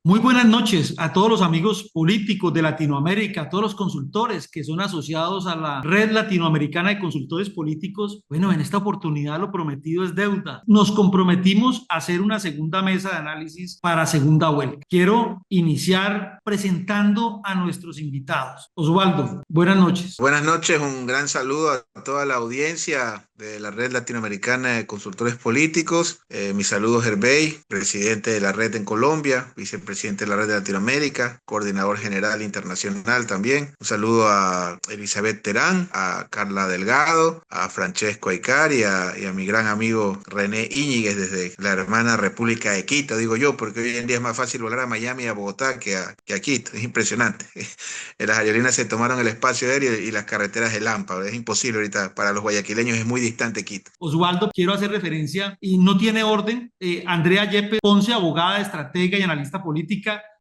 Muy buenas noches a todos los amigos políticos de Latinoamérica, a todos los consultores que son asociados a la Red Latinoamericana de Consultores Políticos. Bueno, en esta oportunidad lo prometido es deuda. Nos comprometimos a hacer una segunda mesa de análisis para segunda vuelta. Quiero iniciar presentando a nuestros invitados. Osvaldo, buenas noches. Buenas noches, un gran saludo a toda la audiencia de la Red Latinoamericana de Consultores Políticos. Mi saludo Hervey, presidente de la red en Colombia, vicepresidente de la red de Latinoamérica, coordinador general internacional también. Un saludo a Elizabeth Terán, a Carla Delgado, a Francesco Aycar y a mi gran amigo René Íñiguez desde la hermana República de Quito, digo yo, porque hoy en día es más fácil volar a Miami y a Bogotá que a Quito. Es impresionante. Las aerolíneas se tomaron el espacio aéreo y las carreteras de Lampa. Es imposible ahorita para los guayaquileños, es muy distante Quito. Osvaldo, quiero hacer referencia y no tiene orden. Andrea Yepes Ponce, abogada, estratega y analista política.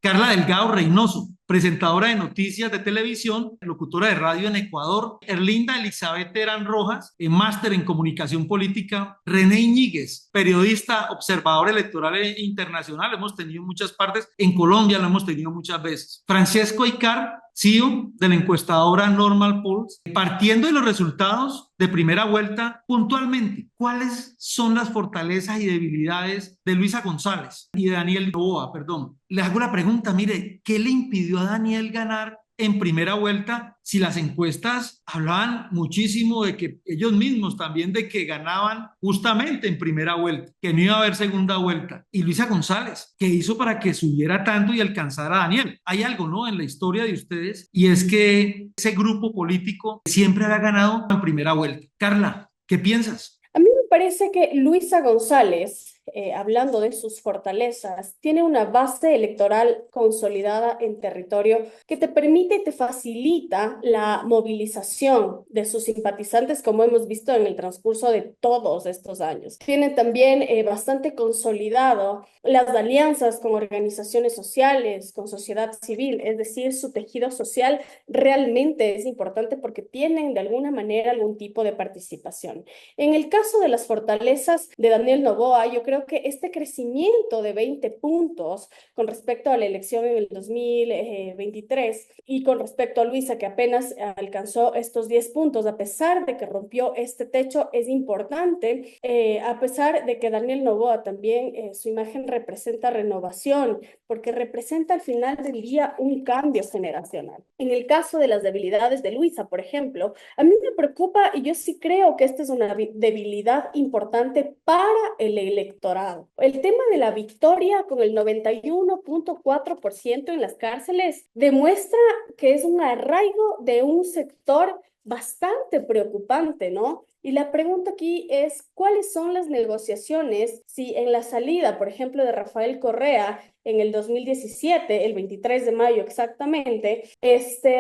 Carla Delgado Reynoso, presentadora de noticias de televisión, locutora de radio en Ecuador. Erlinda Elizabeth Terán Rojas, máster en comunicación política. René Iñiguez, periodista, observador electoral internacional. Hemos tenido muchas partes. En Colombia lo hemos tenido muchas veces. Francesco Aycar, CEO de la encuestadora Normal Polls, partiendo de los resultados de primera vuelta, puntualmente, ¿cuáles son las fortalezas y debilidades de Luisa González y de Daniel Noboa? Perdón. Le hago la pregunta, mire, ¿qué le impidió a Daniel ganar en primera vuelta si las encuestas hablaban muchísimo de que ellos mismos también de que ganaban justamente en primera vuelta, que no iba a haber segunda vuelta? Y Luisa González, ¿qué hizo para que subiera tanto y alcanzara a Daniel? Hay algo, ¿no?, en la historia de ustedes, y es que ese grupo político siempre había ganado en primera vuelta. Carla, ¿qué piensas? A mí me parece que Luisa González, hablando de sus fortalezas, tiene una base electoral consolidada en territorio que te permite y te facilita la movilización de sus simpatizantes, como hemos visto en el transcurso de todos estos años. Tiene también bastante consolidado las alianzas con organizaciones sociales, con sociedad civil, es decir, su tejido social realmente es importante porque tienen de alguna manera algún tipo de participación. En el caso de las fortalezas de Daniel Noboa, yo creo que este crecimiento de 20 puntos con respecto a la elección en el 2023 y con respecto a Luisa, que apenas alcanzó estos 10 puntos, a pesar de que rompió este techo, es importante, a pesar de que Daniel Noboa también, su imagen representa renovación, porque representa al final del día un cambio generacional. En el caso de las debilidades de Luisa, por ejemplo, a mí me preocupa y yo sí creo que esta es una debilidad importante para el electorado. El tema de la victoria con el 91.4% en las cárceles demuestra que es un arraigo de un sector bastante preocupante, ¿no? Y la pregunta aquí es, ¿cuáles son las negociaciones si en la salida, por ejemplo, de Rafael Correa en el 2017, el 23 de mayo exactamente,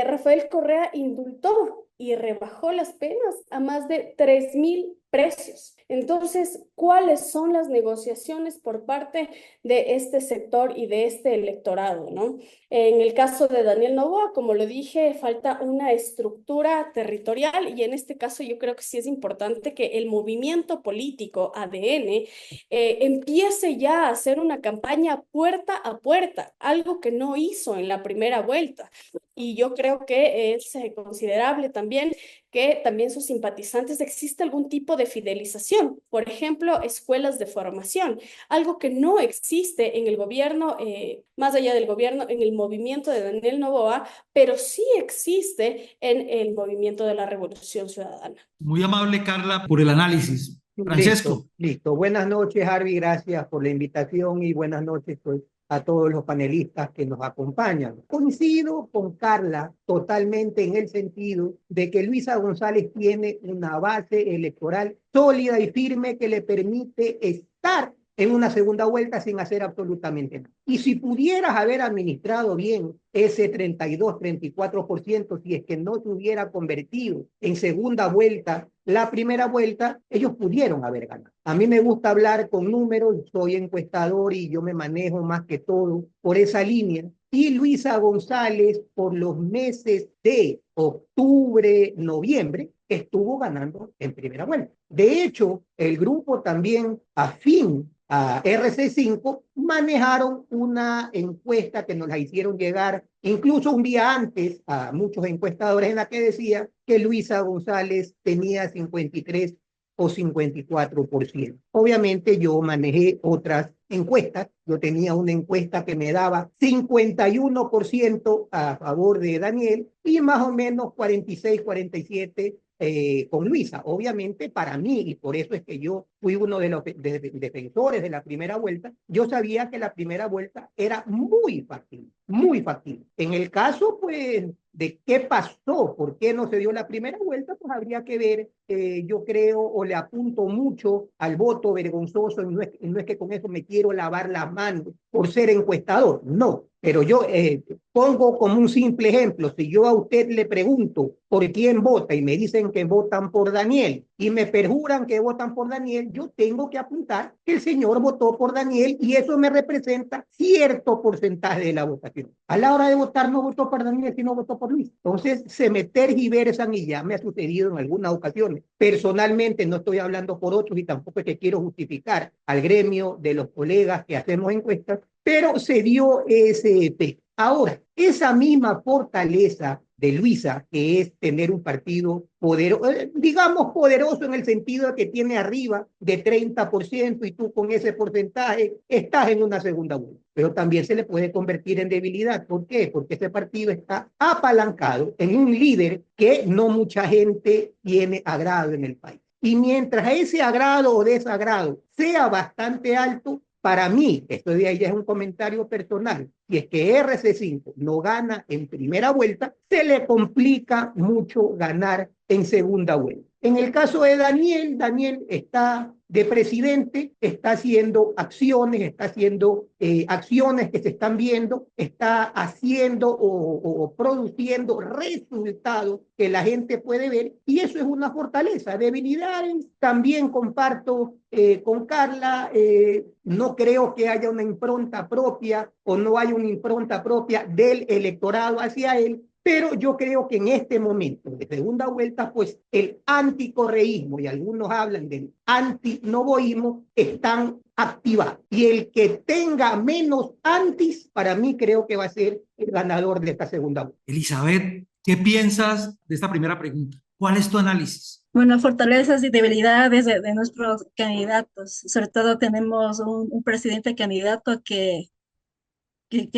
Rafael Correa indultó y rebajó las penas a más de 3.000 precios? Entonces, ¿cuáles son las negociaciones por parte de este sector y de este electorado, ¿no? En el caso de Daniel Noboa, como lo dije, falta una estructura territorial y en este caso yo creo que sí es importante que el movimiento político ADN empiece ya a hacer una campaña puerta a puerta, algo que no hizo en la primera vuelta. Y yo creo que es considerable también que también sus simpatizantes existe algún tipo de fidelización, por ejemplo, escuelas de formación, algo que no existe en el gobierno, más allá del gobierno, en el movimiento de Daniel Noboa, pero sí existe en el movimiento de la Revolución Ciudadana. Muy amable, Carla, por el análisis. Listo, Francesco. listo. Buenas noches, Harvey. Gracias por la invitación y buenas noches, pues, a todos los panelistas que nos acompañan. Coincido con Carla totalmente en el sentido de que Luisa González tiene una base electoral sólida y firme que le permite estar en una segunda vuelta sin hacer absolutamente nada. Y si pudieras haber administrado bien ese 32-34%, si es que no se hubiera convertido en segunda vuelta la primera vuelta, ellos pudieron haber ganado. A mí me gusta hablar con números, soy encuestador y yo me manejo más que todo por esa línea. Y Luisa González, por los meses de octubre, noviembre, estuvo ganando en primera vuelta. De hecho, el grupo también afín a RC5, manejaron una encuesta que nos la hicieron llegar incluso un día antes a muchos encuestadores, en la que decía que Luisa González tenía 53 o 54%. Obviamente yo manejé otras encuestas. Yo tenía una encuesta que me daba 51% a favor de Daniel y más o menos 46, 47 con Luisa. Obviamente para mí, y por eso es que yo fui uno de los defensores de la primera vuelta, yo sabía que la primera vuelta era muy factible, muy factible. En el caso, pues, de qué pasó, por qué no se dio la primera vuelta, pues habría que ver. Yo creo o le apunto mucho al voto vergonzoso, y no es que con eso me quiero lavar las manos por ser encuestador, no, pero yo pongo como un simple ejemplo. Si yo a usted le pregunto por quién vota y me dicen que votan por Daniel y me perjuran que votan por Daniel, yo tengo que apuntar que el señor votó por Daniel y eso me representa cierto porcentaje de la votación. A la hora de votar no votó por Daniel, sino votó por Luis. Entonces se me tergiversan y ya me ha sucedido en algunas ocasiones. Personalmente no estoy hablando por otros y tampoco es que quiero justificar al gremio de los colegas que hacemos encuestas, pero se dio ese efecto. Ahora, esa misma fortaleza de Luisa, que es tener un partido poderoso, digamos poderoso en el sentido de que tiene arriba de 30% y tú con ese porcentaje estás en una segunda vuelta. Pero también se le puede convertir en debilidad. ¿Por qué? Porque ese partido está apalancado en un líder que no mucha gente tiene agrado en el país. Y mientras ese agrado o desagrado sea bastante alto, para mí, esto de ahí ya es un comentario personal, y es que RC5 no gana en primera vuelta, se le complica mucho ganar en segunda vuelta. En el caso de Daniel, Daniel está de presidente, está haciendo acciones que se están viendo, está haciendo o produciendo resultados que la gente puede ver, y eso es una fortaleza. Debilidades, también comparto con Carla, no creo que haya una impronta propia o no haya una impronta propia del electorado hacia él, pero yo creo que en este momento de segunda vuelta, pues el anticorreísmo y algunos hablan del antinovoísmo están activados. Y el que tenga menos antis, para mí creo que va a ser el ganador de esta segunda vuelta. Elizabeth, ¿qué piensas de esta primera pregunta? ¿Cuál es tu análisis? Bueno, fortalezas y debilidades de nuestros candidatos. Sobre todo tenemos un presidente candidato que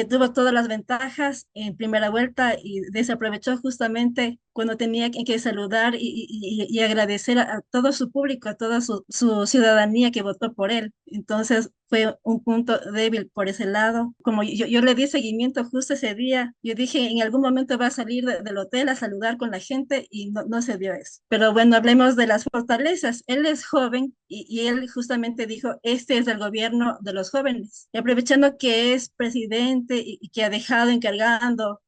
tuvo todas las ventajas en primera vuelta y desaprovechó justamente cuando tenía que saludar y agradecer a todo su público, a toda su ciudadanía que votó por él. Entonces fue un punto débil por ese lado. Como yo le di seguimiento justo ese día, yo dije, en algún momento va a salir del hotel a saludar con la gente y no se dio eso. Pero bueno, hablemos de las fortalezas. Él es joven y él justamente dijo, este es el gobierno de los jóvenes. Y aprovechando que es presidente y que ha dejado encargando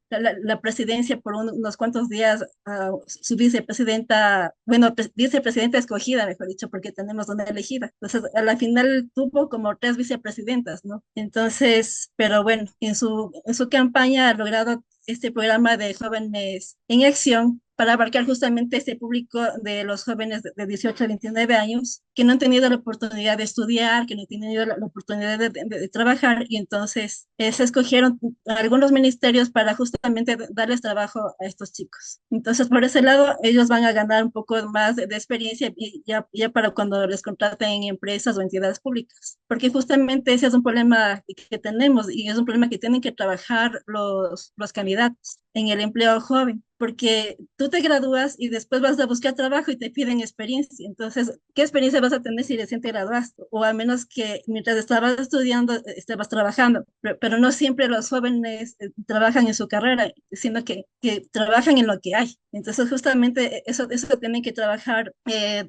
la presidencia por unos cuantos días a su vicepresidenta, bueno, vicepresidenta escogida, mejor dicho, porque tenemos una elegida. Entonces, a la final tuvo como 3 vicepresidentas, ¿no? Entonces, pero bueno, en su campaña ha logrado este programa de jóvenes en acción para abarcar justamente este público de los jóvenes de 18 a 29 años que no han tenido la oportunidad de estudiar, que no han tenido la oportunidad de trabajar, y entonces se escogieron algunos ministerios para justamente darles trabajo a estos chicos. Entonces, por ese lado, ellos van a ganar un poco más de experiencia y ya para cuando les contraten en empresas o entidades públicas, porque justamente ese es un problema que tenemos y es un problema que tienen que trabajar los candidatos en el empleo joven, porque tú te gradúas y después vas a buscar trabajo y te piden experiencia. Entonces, ¿qué experiencia vas a tener si recién te graduaste? O a menos que mientras estabas estudiando, estabas trabajando. Pero no siempre los jóvenes trabajan en su carrera, sino que trabajan en lo que hay. Entonces, justamente eso tienen que trabajar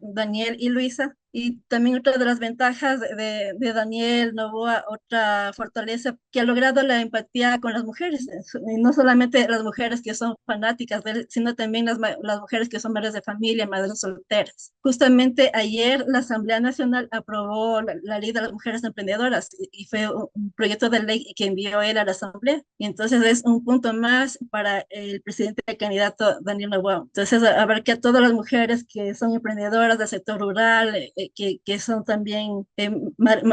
Daniel y Luisa. Y también otra de las ventajas de Daniel Noboa, otra fortaleza, que ha logrado la empatía con las mujeres, y no solamente las mujeres que son fanáticas de él, sino también las mujeres que son madres de familia, madres solteras. Justamente ayer la Asamblea Nacional aprobó la ley de las mujeres emprendedoras y fue un proyecto de ley que envió él a la Asamblea. Y entonces es un punto más para el presidente candidato Daniel Noboa. Entonces abarca a todas las mujeres que son emprendedoras del sector rural, que son también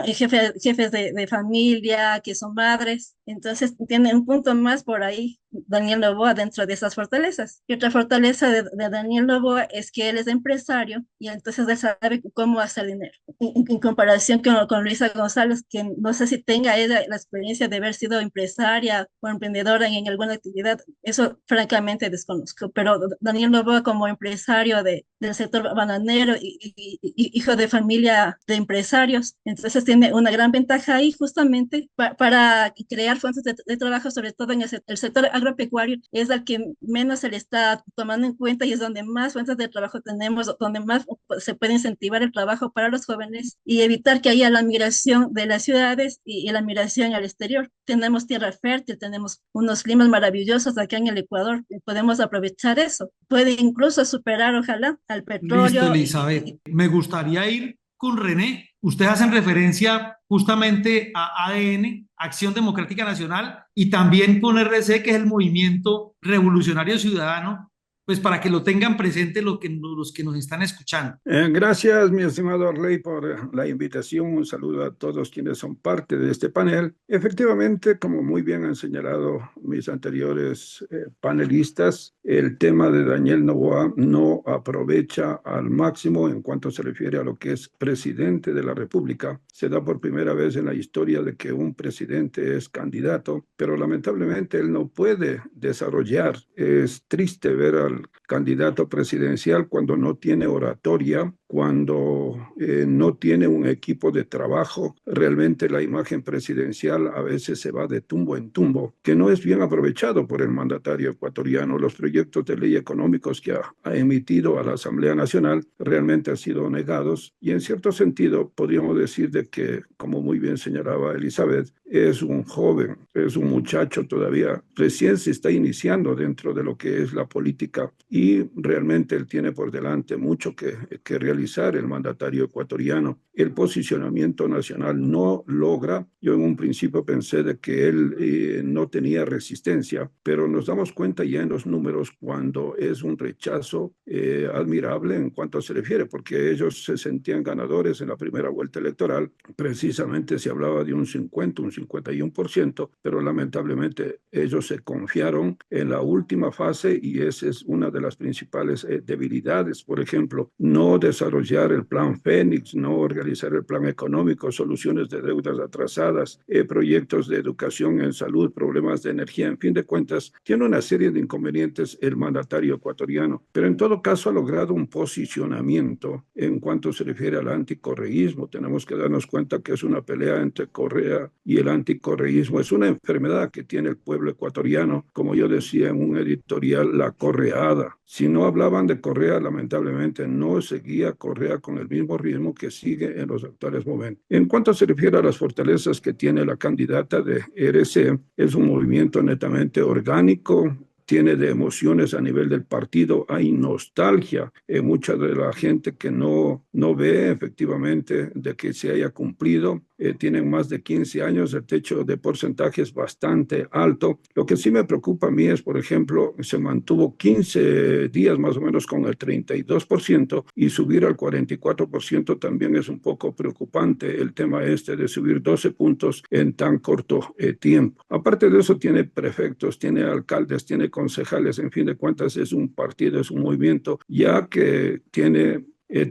jefes de familia, que son madres. Entonces tiene un punto más por ahí Daniel Noboa dentro de esas fortalezas. Y otra fortaleza de Daniel Noboa es que él es empresario y entonces él sabe cómo hacer dinero. En comparación con Luisa González, que no sé si tenga ella la experiencia de haber sido empresaria o emprendedora en alguna actividad, eso francamente desconozco. Pero Daniel Noboa como empresario del sector bananero y hijo de familia de empresarios, entonces tiene una gran ventaja ahí justamente para crear fuentes de trabajo, sobre todo en el sector agropecuario, es el que menos se le está tomando en cuenta y es donde más fuentes de trabajo tenemos, donde más se puede incentivar el trabajo para los jóvenes y evitar que haya la migración de las ciudades y la migración al exterior. Tenemos tierra fértil, tenemos unos climas maravillosos acá en el Ecuador, y podemos aprovechar eso. Puede incluso superar, ojalá, al Listo, petróleo. Elizabeth. Me gustaría ir con René. Ustedes hacen referencia justamente a ADN, Acción Democrática Nacional, y también con RC, que es el Movimiento Revolucionario Ciudadano, pues para que lo tengan presente los que nos están escuchando. Gracias, mi estimado Arley, por la invitación. Un saludo a todos quienes son parte de este panel. Efectivamente, como muy bien han señalado mis anteriores panelistas, el tema de Daniel Noboa no aprovecha al máximo en cuanto se refiere a lo que es presidente de la República. Se da por primera vez en la historia de que un presidente es candidato, pero lamentablemente él no puede desarrollar. Es triste ver al candidato presidencial cuando no tiene oratoria, cuando no tiene un equipo de trabajo. Realmente la imagen presidencial a veces se va de tumbo en tumbo, que no es bien aprovechado por el mandatario ecuatoriano. Los proyectos de ley económicos que ha emitido a la Asamblea Nacional realmente han sido negados y en cierto sentido podríamos decir de que, como muy bien señalaba Elizabeth, es un joven, es un muchacho todavía, recién se está iniciando dentro de lo que es la política y realmente él tiene por delante mucho que realizar el mandatario ecuatoriano. El posicionamiento nacional no logra. Yo en un principio pensé de que él no tenía resistencia, pero nos damos cuenta ya en los números cuando es un rechazo admirable en cuanto se refiere, porque ellos se sentían ganadores en la primera vuelta electoral. Precisamente se hablaba de un 50, un 51%, pero lamentablemente ellos se confiaron en la última fase y esa es una de las principales debilidades. Por ejemplo, no desarrollar el plan Fénix, no organizar el plan económico, soluciones de deudas atrasadas, proyectos de educación en salud, problemas de energía, en fin de cuentas, tiene una serie de inconvenientes el mandatario ecuatoriano, pero en todo caso ha logrado un posicionamiento en cuanto se refiere al anticorreísmo. Tenemos que darnos cuenta que es una pelea entre Correa y el anticorreísmo. Es una enfermedad que tiene el pueblo ecuatoriano, como yo decía en un editorial, la correada. Si no hablaban de Correa, lamentablemente no seguía Correa con el mismo ritmo que sigue en los actuales momentos. En cuanto se refiere a las fortalezas que tiene la candidata de RC, es un movimiento netamente orgánico, tiene de emociones a nivel del partido, hay nostalgia en mucha de la gente que no ve efectivamente de que se haya cumplido. Tienen más de 15 años, el techo de porcentaje es bastante alto. Lo que sí me preocupa a mí es, por ejemplo, se mantuvo 15 días más o menos con el 32% y subir al 44% también es un poco preocupante el tema este de subir 12 puntos en tan corto tiempo. Aparte de eso, tiene prefectos, tiene alcaldes, tiene concejales, en fin de cuentas es un partido, es un movimiento ya que tiene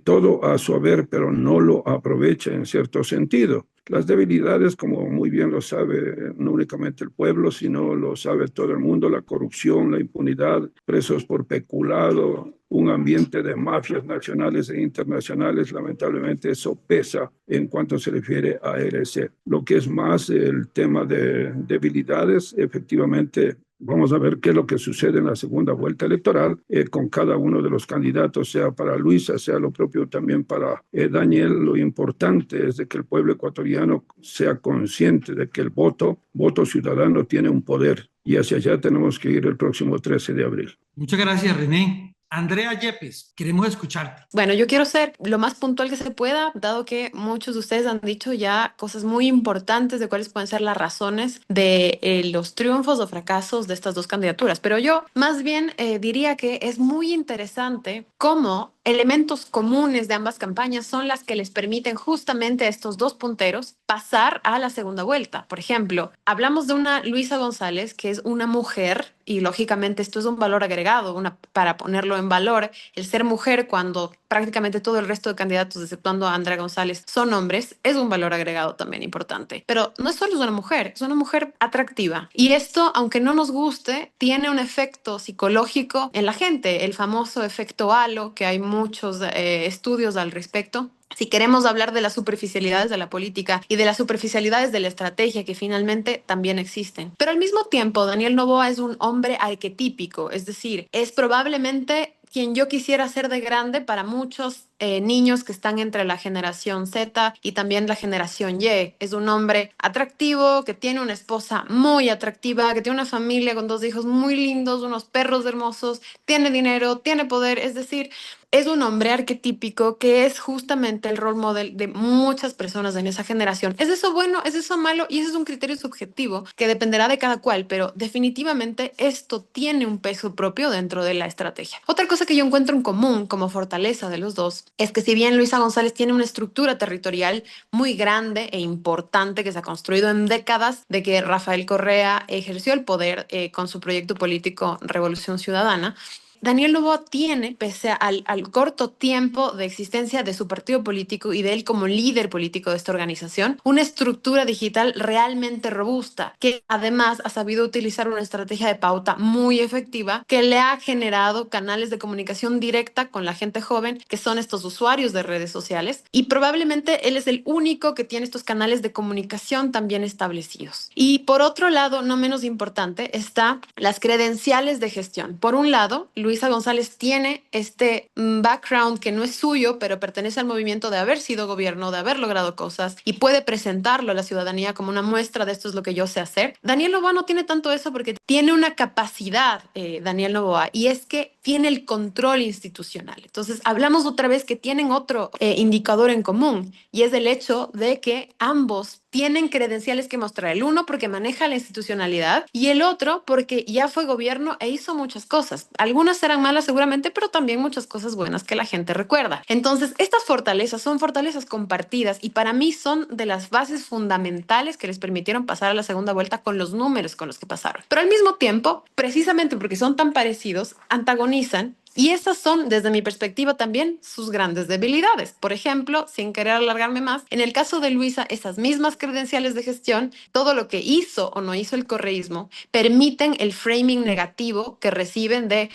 todo a su haber, pero no lo aprovecha en cierto sentido. Las debilidades, como muy bien lo sabe no únicamente el pueblo, sino lo sabe todo el mundo, la corrupción, la impunidad, presos por peculado, un ambiente de mafias nacionales e internacionales, lamentablemente eso pesa en cuanto se refiere a RC. Lo que es más el tema de debilidades, efectivamente, vamos a ver qué es lo que sucede en la segunda vuelta electoral con cada uno de los candidatos, sea para Luisa, sea lo propio también para Daniel. Lo importante es de que el pueblo ecuatoriano sea consciente de que el voto ciudadano tiene un poder y hacia allá tenemos que ir el próximo 13 de abril. Muchas gracias, René. Andrea Yepes, queremos escucharte. Bueno, yo quiero ser lo más puntual que se pueda, dado que muchos de ustedes han dicho ya cosas muy importantes de cuáles pueden ser las razones de los triunfos o fracasos de estas dos candidaturas. Pero yo más bien diría que es muy interesante cómo elementos comunes de ambas campañas son las que les permiten justamente a estos dos punteros pasar a la segunda vuelta. Por ejemplo, hablamos de una Luisa González, que es una mujer, y lógicamente esto es un valor agregado, para ponerlo en valor, el ser mujer cuando prácticamente todo el resto de candidatos, exceptuando a Andrea González, son hombres, es un valor agregado también importante. Pero no solo es una mujer atractiva. Y esto, aunque no nos guste, tiene un efecto psicológico en la gente, el famoso efecto halo, que hay muchos estudios al respecto. Si queremos hablar de las superficialidades de la política y de las superficialidades de la estrategia que finalmente también existen. Pero al mismo tiempo, Daniel Noboa es un hombre arquetípico, es decir, es probablemente quien yo quisiera ser de grande para muchos niños que están entre la generación Z y también la generación Y. Es un hombre atractivo, que tiene una esposa muy atractiva, que tiene una familia con 2 hijos muy lindos, unos perros hermosos, tiene dinero, tiene poder, es decir, es un hombre arquetípico que es justamente el role model de muchas personas en esa generación. ¿Es eso bueno? ¿Es eso malo? Y ese es un criterio subjetivo que dependerá de cada cual, pero definitivamente esto tiene un peso propio dentro de la estrategia. Otra cosa que yo encuentro en común como fortaleza de los dos es que si bien Luisa González tiene una estructura territorial muy grande e importante que se ha construido en décadas de que Rafael Correa ejerció el poder con su proyecto político Revolución Ciudadana, Daniel Noboa tiene, pese al corto tiempo de existencia de su partido político y de él como líder político de esta organización, una estructura digital realmente robusta, que además ha sabido utilizar una estrategia de pauta muy efectiva que le ha generado canales de comunicación directa con la gente joven, que son estos usuarios de redes sociales, y probablemente él es el único que tiene estos canales de comunicación también establecidos. Y por otro lado, no menos importante, está las credenciales de gestión. Por un lado, Luisa González tiene este background que no es suyo, pero pertenece al movimiento de haber sido gobierno, de haber logrado cosas y puede presentarlo a la ciudadanía como una muestra de esto es lo que yo sé hacer. Daniel Noboa no tiene tanto eso porque tiene una capacidad, Daniel Noboa, y es que tiene el control institucional. Entonces, hablamos otra vez que tienen otro indicador en común y es el hecho de que ambos tienen credenciales que mostrar. El uno porque maneja la institucionalidad y el otro porque ya fue gobierno e hizo muchas cosas. Algunas serán malas seguramente, pero también muchas cosas buenas que la gente recuerda. Entonces, estas fortalezas son fortalezas compartidas y para mí son de las bases fundamentales que les permitieron pasar a la segunda vuelta con los números con los que pasaron. Pero al mismo tiempo, precisamente porque son tan parecidos, antagonizan. Y esas son, desde mi perspectiva también, sus grandes debilidades. Por ejemplo, sin querer alargarme más, en el caso de Luisa, esas mismas credenciales de gestión, todo lo que hizo o no hizo el correísmo, permiten el framing negativo que reciben de,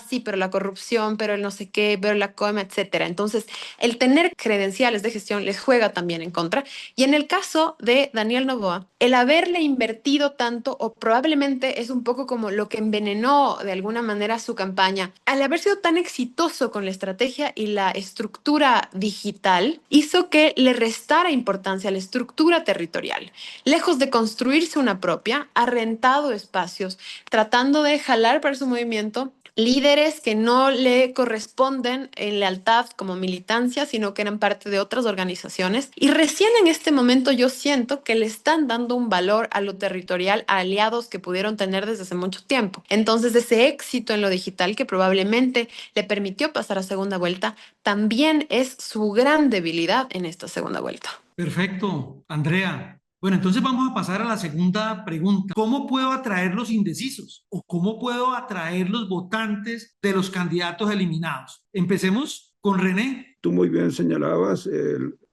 sí, pero la corrupción, pero el no sé qué, pero la coma, etcétera. Entonces, el tener credenciales de gestión les juega también en contra. Y en el caso de Daniel Noboa, el haberle invertido tanto, o probablemente es un poco como lo que envenenó de alguna manera su campaña, al haber sido tan exitoso con la estrategia y la estructura digital, hizo que le restara importancia a la estructura territorial. Lejos de construirse una propia, ha rentado espacios, tratando de jalar para su movimiento líderes que no le corresponden en lealtad como militancia, sino que eran parte de otras organizaciones. Y recién en este momento yo siento que le están dando un valor a lo territorial a aliados que pudieron tener desde hace mucho tiempo. Entonces, ese éxito en lo digital que probablemente le permitió pasar a segunda vuelta, también es su gran debilidad en esta segunda vuelta. Perfecto, Andrea. Bueno, entonces vamos a pasar a la segunda pregunta. ¿Cómo puedo atraer los indecisos? ¿O cómo puedo atraer los votantes de los candidatos eliminados? Empecemos con René. Tú muy bien señalabas,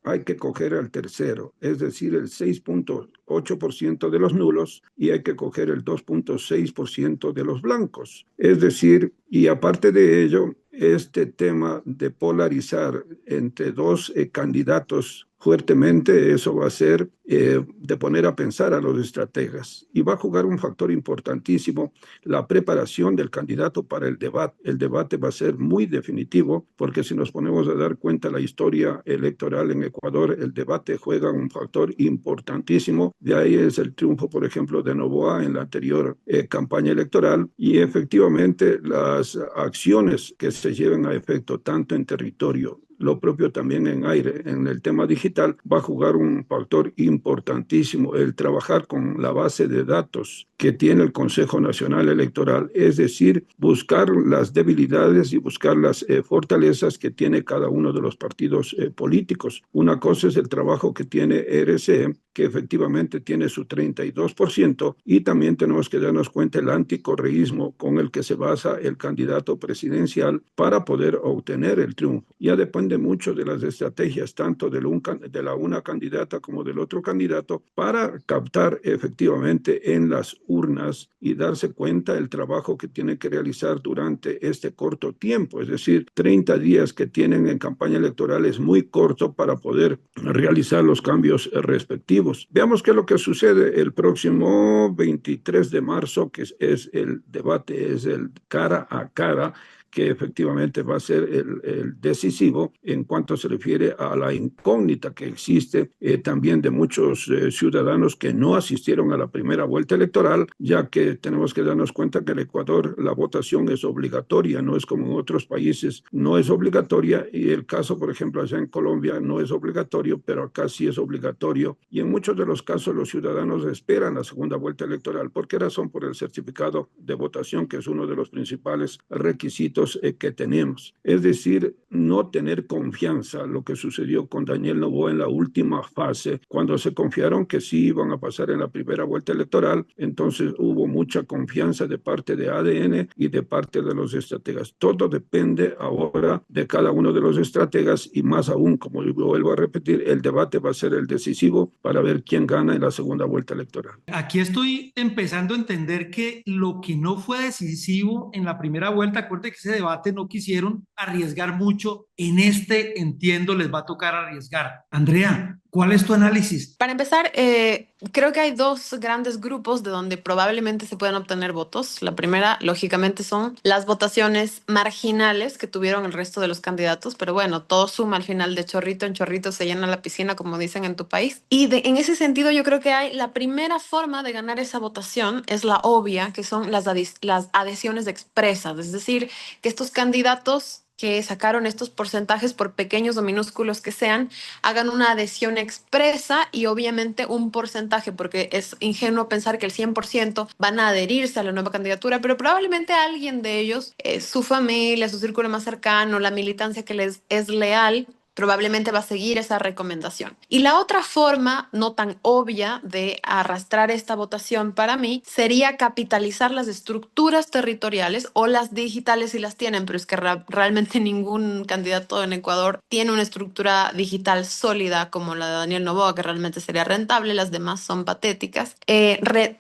hay que coger al tercero, es decir, el 6.8% de los nulos y hay que coger el 2.6% de los blancos. Es decir, y aparte de ello, este tema de polarizar entre dos candidatos fuertemente, eso va a ser de poner a pensar a los estrategas y va a jugar un factor importantísimo, la preparación del candidato para el debate. El debate va a ser muy definitivo porque si nos ponemos a dar cuenta de la historia electoral en Ecuador, el debate juega un factor importantísimo. De ahí es el triunfo, por ejemplo, de Noboa en la anterior campaña electoral y efectivamente las acciones que se lleven a efecto tanto en territorio lo propio también en aire. En el tema digital va a jugar un factor importantísimo el trabajar con la base de datos que tiene el Consejo Nacional Electoral, es decir, buscar las debilidades y buscar las fortalezas que tiene cada uno de los partidos políticos. Una cosa es el trabajo que tiene RCE, que efectivamente tiene su 32%, y también tenemos que darnos cuenta el anticorreísmo con el que se basa el candidato presidencial para poder obtener el triunfo. Ya depende mucho de las estrategias, tanto de la una candidata como del otro candidato, para captar efectivamente en las urnas y darse cuenta del trabajo que tiene que realizar durante este corto tiempo. Es decir, 30 días que tienen en campaña electoral es muy corto para poder realizar los cambios respectivos. Veamos qué es lo que sucede el próximo 23 de marzo, que es el debate, es el cara a cara, que efectivamente va a ser el decisivo en cuanto se refiere a la incógnita que existe también de muchos ciudadanos que no asistieron a la primera vuelta electoral, ya que tenemos que darnos cuenta que en Ecuador la votación es obligatoria, no es como en otros países, no es obligatoria, y el caso, por ejemplo, allá en Colombia no es obligatorio, pero acá sí es obligatorio, y en muchos de los casos los ciudadanos esperan la segunda vuelta electoral. ¿Por qué razón? Por el certificado de votación, que es uno de los principales requisitos que tenemos. Es decir, no tener confianza, lo que sucedió con Daniel Noboa en la última fase, cuando se confiaron que sí iban a pasar en la primera vuelta electoral, entonces hubo mucha confianza de parte de ADN y de parte de los estrategas. Todo depende ahora de cada uno de los estrategas, y más aún, como vuelvo a repetir, el debate va a ser el decisivo para ver quién gana en la segunda vuelta electoral. Aquí estoy empezando a entender que lo que no fue decisivo en la primera vuelta, acuérdate que ese debate no quisieron arriesgar mucho, en este entiendo les va a tocar arriesgar. Andrea, ¿cuál es tu análisis? Para empezar, creo que hay dos grandes grupos de donde probablemente se puedan obtener votos. La primera, lógicamente, son las votaciones marginales que tuvieron el resto de los candidatos, pero bueno, todo suma al final, de chorrito en chorrito se llena la piscina, como dicen en tu país. Y en ese sentido, yo creo que la primera forma de ganar esa votación es la obvia, que son las adhesiones expresas, es decir, que estos candidatos que sacaron estos porcentajes, por pequeños o minúsculos que sean, hagan una adhesión expresa y obviamente un porcentaje, porque es ingenuo pensar que el 100% van a adherirse a la nueva candidatura, pero probablemente alguien de ellos, su familia, su círculo más cercano, la militancia que les es leal, probablemente va a seguir esa recomendación. Y la otra forma, no tan obvia, de arrastrar esta votación para mí sería capitalizar las estructuras territoriales o las digitales si las tienen, pero es que realmente ningún candidato en Ecuador tiene una estructura digital sólida como la de Daniel Noboa, que realmente sería rentable, las demás son patéticas.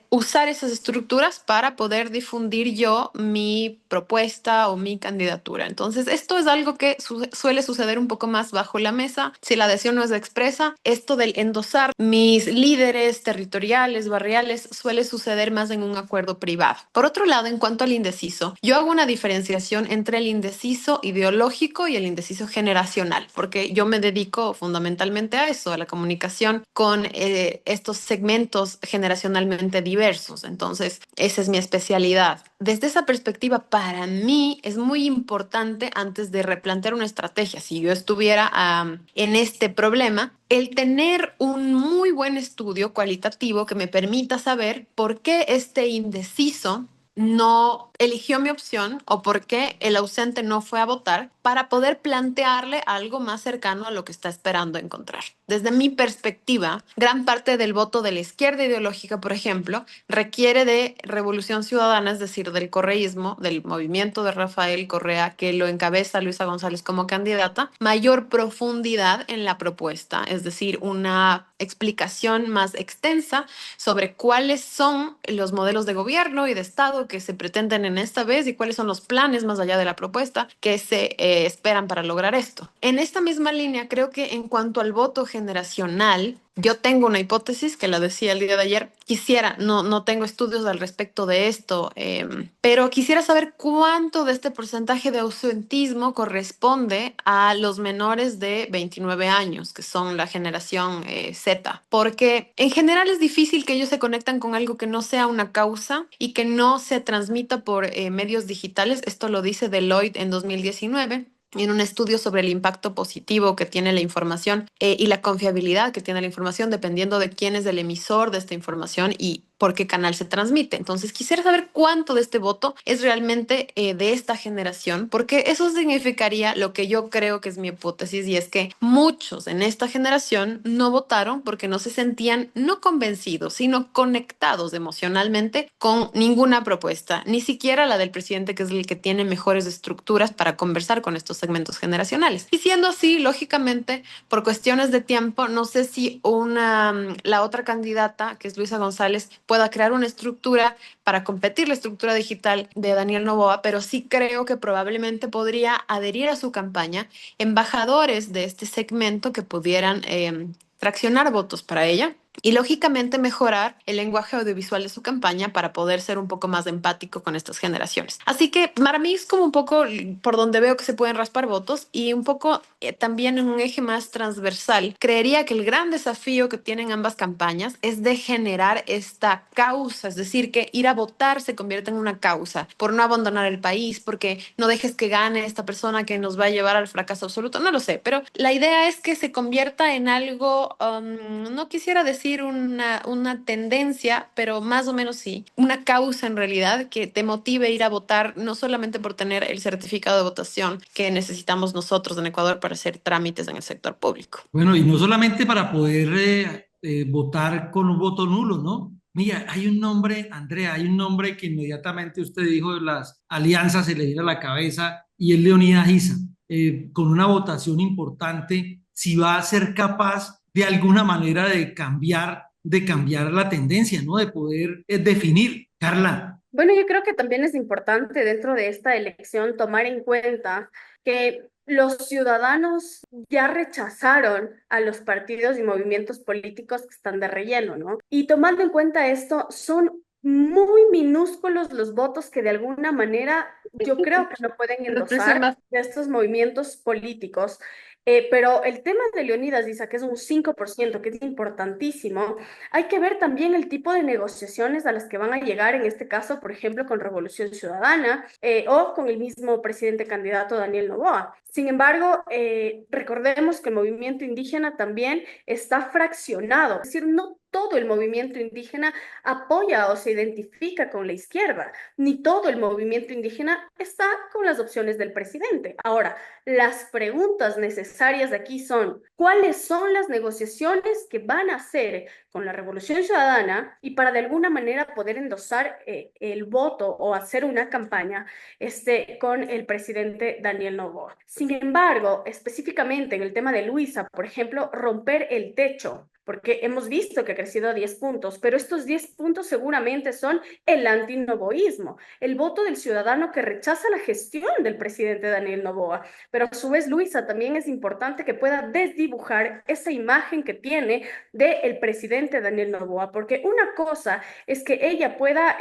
Usar esas estructuras para poder difundir yo mi propuesta o mi candidatura. Entonces, esto es algo que suele suceder un poco más bajo la mesa. Si la adhesión no es expresa, esto del endosar mis líderes territoriales, barriales, suele suceder más en un acuerdo privado. Por otro lado, en cuanto al indeciso, yo hago una diferenciación entre el indeciso ideológico y el indeciso generacional, porque yo me dedico fundamentalmente a eso, a la comunicación con estos segmentos generacionalmente diversos. Entonces, esa es mi especialidad. Desde esa perspectiva, para mí es muy importante, antes de replantear una estrategia, si yo estuviera en este problema, el tener un muy buen estudio cualitativo que me permita saber por qué este indeciso no eligió mi opción o por qué el ausente no fue a votar, para poder plantearle algo más cercano a lo que está esperando encontrar. Desde mi perspectiva, gran parte del voto de la izquierda ideológica, por ejemplo, requiere de revolución ciudadana, es decir, del correísmo, del movimiento de Rafael Correa, que lo encabeza Luisa González como candidata, mayor profundidad en la propuesta, es decir, una explicación más extensa sobre cuáles son los modelos de gobierno y de Estado que se pretenden en esta vez y cuáles son los planes más allá de la propuesta que se esperan para lograr esto. En esta misma línea, creo que en cuanto al voto generacional, yo tengo una hipótesis que la decía el día de ayer. No tengo estudios al respecto de esto, pero quisiera saber cuánto de este porcentaje de ausentismo corresponde a los menores de 29 años, que son la generación Z, porque en general es difícil que ellos se conectan con algo que no sea una causa y que no se transmita por medios digitales. Esto lo dice Deloitte en 2019. en un estudio sobre el impacto positivo que tiene la información y la confiabilidad que tiene la información, dependiendo de quién es el emisor de esta información y por qué canal se transmite. Entonces, quisiera saber cuánto de este voto es realmente de esta generación, porque eso significaría lo que yo creo que es mi hipótesis, y es que muchos en esta generación no votaron porque no se sentían no convencidos, sino conectados emocionalmente con ninguna propuesta, ni siquiera la del presidente, que es el que tiene mejores estructuras para conversar con estos segmentos generacionales. Y siendo así, lógicamente, por cuestiones de tiempo, no sé si la otra candidata, que es Luisa González, pueda crear una estructura para competir la estructura digital de Daniel Noboa, pero sí creo que probablemente podría adherir a su campaña embajadores de este segmento que pudieran traccionar votos para ella y lógicamente mejorar el lenguaje audiovisual de su campaña para poder ser un poco más empático con estas generaciones. Así que para mí es como un poco por donde veo que se pueden raspar votos, y un poco también en un eje más transversal. Creería que el gran desafío que tienen ambas campañas es de generar esta causa, es decir, que ir a votar se convierta en una causa, por no abandonar el país, porque no dejes que gane esta persona que nos va a llevar al fracaso absoluto, no lo sé, pero la idea es que se convierta en algo, no quisiera decir una tendencia, pero más o menos sí, una causa en realidad que te motive a ir a votar, no solamente por tener el certificado de votación que necesitamos nosotros en Ecuador para hacer trámites en el sector público. Bueno, y no solamente para poder votar con un voto nulo, ¿no? Mira, hay un nombre, Andrea, hay un nombre que inmediatamente usted dijo de las alianzas se le viene a la cabeza, y es Leonidas Issa. Con una votación importante, si va a ser capaz de alguna manera de cambiar la tendencia, ¿no? De poder definir. Carla. Bueno, yo creo que también es importante dentro de esta elección tomar en cuenta que los ciudadanos ya rechazaron a los partidos y movimientos políticos que están de relleno, ¿no? Y tomando en cuenta esto, son muy minúsculos los votos que de alguna manera yo creo que no pueden endosar de estos movimientos políticos. Pero el tema de Leonidas dice que es un 5%, que es importantísimo. Hay que ver también el tipo de negociaciones a las que van a llegar, en este caso, por ejemplo, con Revolución Ciudadana o con el mismo presidente candidato Daniel Noboa. Sin embargo, recordemos que el movimiento indígena también está fraccionado, es decir, no todo el movimiento indígena apoya o se identifica con la izquierda, ni todo el movimiento indígena está con las opciones del presidente. Ahora, las preguntas necesarias aquí son, ¿cuáles son las negociaciones que van a hacer con la Revolución Ciudadana y para de alguna manera poder endosar el voto o hacer una campaña con el presidente Daniel Noboa? Sin embargo, específicamente en el tema de Luisa, por ejemplo, romper el techo, porque hemos visto que ha crecido a 10 puntos, pero estos 10 puntos seguramente son el antinovoísmo, el voto del ciudadano que rechaza la gestión del presidente Daniel Noboa. Pero a su vez, Luisa, también es importante que pueda desdibujar esa imagen que tiene del presidente Daniel Noboa, porque una cosa es que ella pueda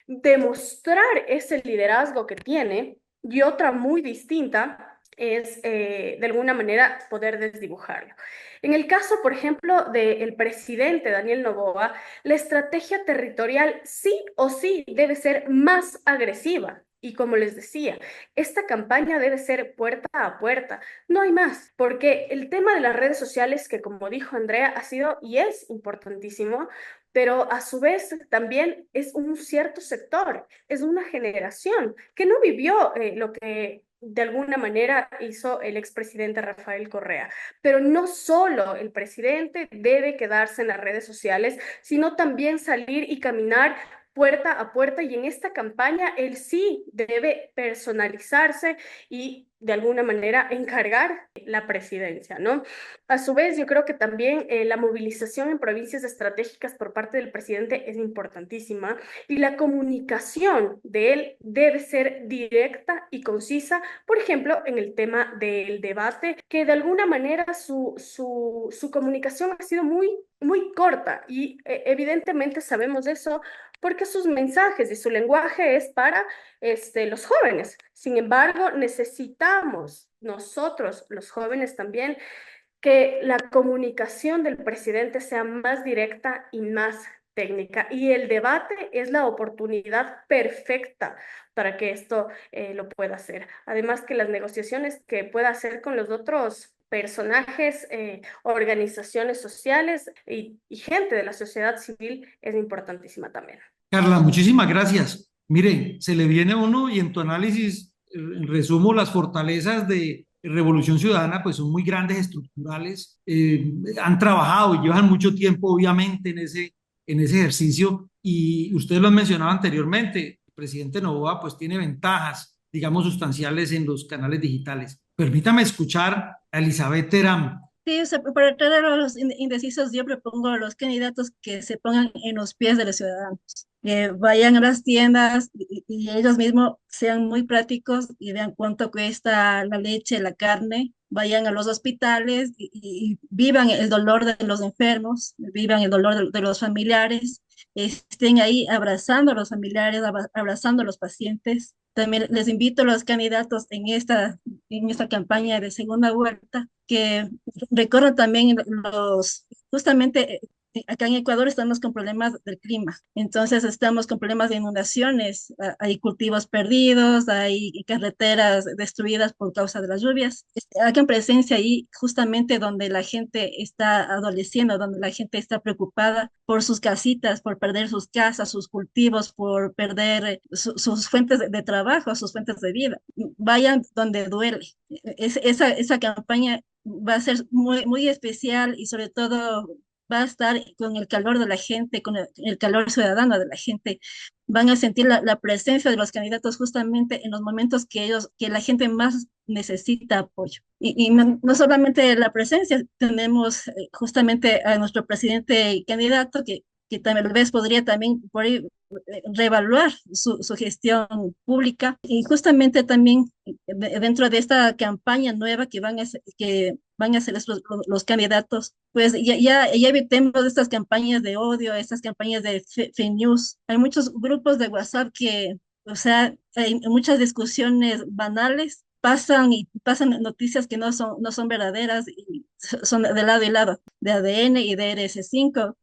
demostrar ese liderazgo que tiene, y otra muy distinta es de alguna manera poder desdibujarlo. En el caso, por ejemplo, del presidente Daniel Noboa, la estrategia territorial sí o sí debe ser más agresiva. Y como les decía, esta campaña debe ser puerta a puerta, no hay más, porque el tema de las redes sociales, que como dijo Andrea, ha sido y es importantísimo, pero a su vez también es un cierto sector, es una generación que no vivió lo que de alguna manera hizo el expresidente Rafael Correa. Pero no solo el presidente debe quedarse en las redes sociales, sino también salir y caminar puerta a puerta, y en esta campaña él sí debe personalizarse y de alguna manera encargar la presidencia, ¿no? A su vez, yo creo que también la movilización en provincias estratégicas por parte del presidente es importantísima, y la comunicación de él debe ser directa y concisa, por ejemplo, en el tema del debate, que de alguna manera su comunicación ha sido muy corta, y evidentemente sabemos eso porque sus mensajes y su lenguaje es para los jóvenes. Sin embargo, necesitamos nosotros, los jóvenes también, que la comunicación del presidente sea más directa y más técnica y el debate es la oportunidad perfecta para que esto lo pueda hacer. Además que las negociaciones que pueda hacer con los otros personajes, organizaciones sociales y gente de la sociedad civil es importantísima también. Carla, muchísimas gracias. Mire, se le viene a uno y en tu análisis, en resumo, las fortalezas de Revolución Ciudadana pues son muy grandes, estructurales, han trabajado y llevan mucho tiempo obviamente en ese ejercicio y ustedes lo han mencionado anteriormente, el presidente Noboa pues tiene ventajas, digamos, sustanciales en los canales digitales. Permítame escuchar a Elizabeth Terán. Sí, o sea, para tratar a los indecisos, yo propongo a los candidatos que se pongan en los pies de los ciudadanos, que vayan a las tiendas y ellos mismos sean muy prácticos y vean cuánto cuesta la leche, la carne, vayan a los hospitales y vivan el dolor de los enfermos, vivan el dolor de los familiares, estén ahí abrazando a los familiares, abrazando a los pacientes. También les invito a los candidatos en esta campaña de segunda vuelta que recorran también justamente acá en Ecuador estamos con problemas del clima, entonces estamos con problemas de inundaciones, hay cultivos perdidos, hay carreteras destruidas por causa de las lluvias. Hagan presencia ahí justamente donde la gente está adoleciendo, donde la gente está preocupada por sus casitas, por perder sus casas, sus cultivos, por perder sus fuentes de trabajo, sus fuentes de vida. Vayan donde duele. Esa campaña va a ser muy especial y sobre todo va a estar con el calor de la gente, con el calor ciudadano de la gente. Van a sentir la presencia de los candidatos justamente en los momentos que la gente más necesita apoyo. Y no solamente la presencia, tenemos justamente a nuestro presidente y candidato que tal vez podría también por ahí reevaluar su gestión pública y justamente también dentro de esta campaña nueva que van a hacer los candidatos, pues ya evitemos estas campañas de odio, estas campañas de fake news. Hay muchos grupos de WhatsApp o sea, hay muchas discusiones banales pasan noticias que no son verdaderas y son de lado y lado, de ADN y de RS5,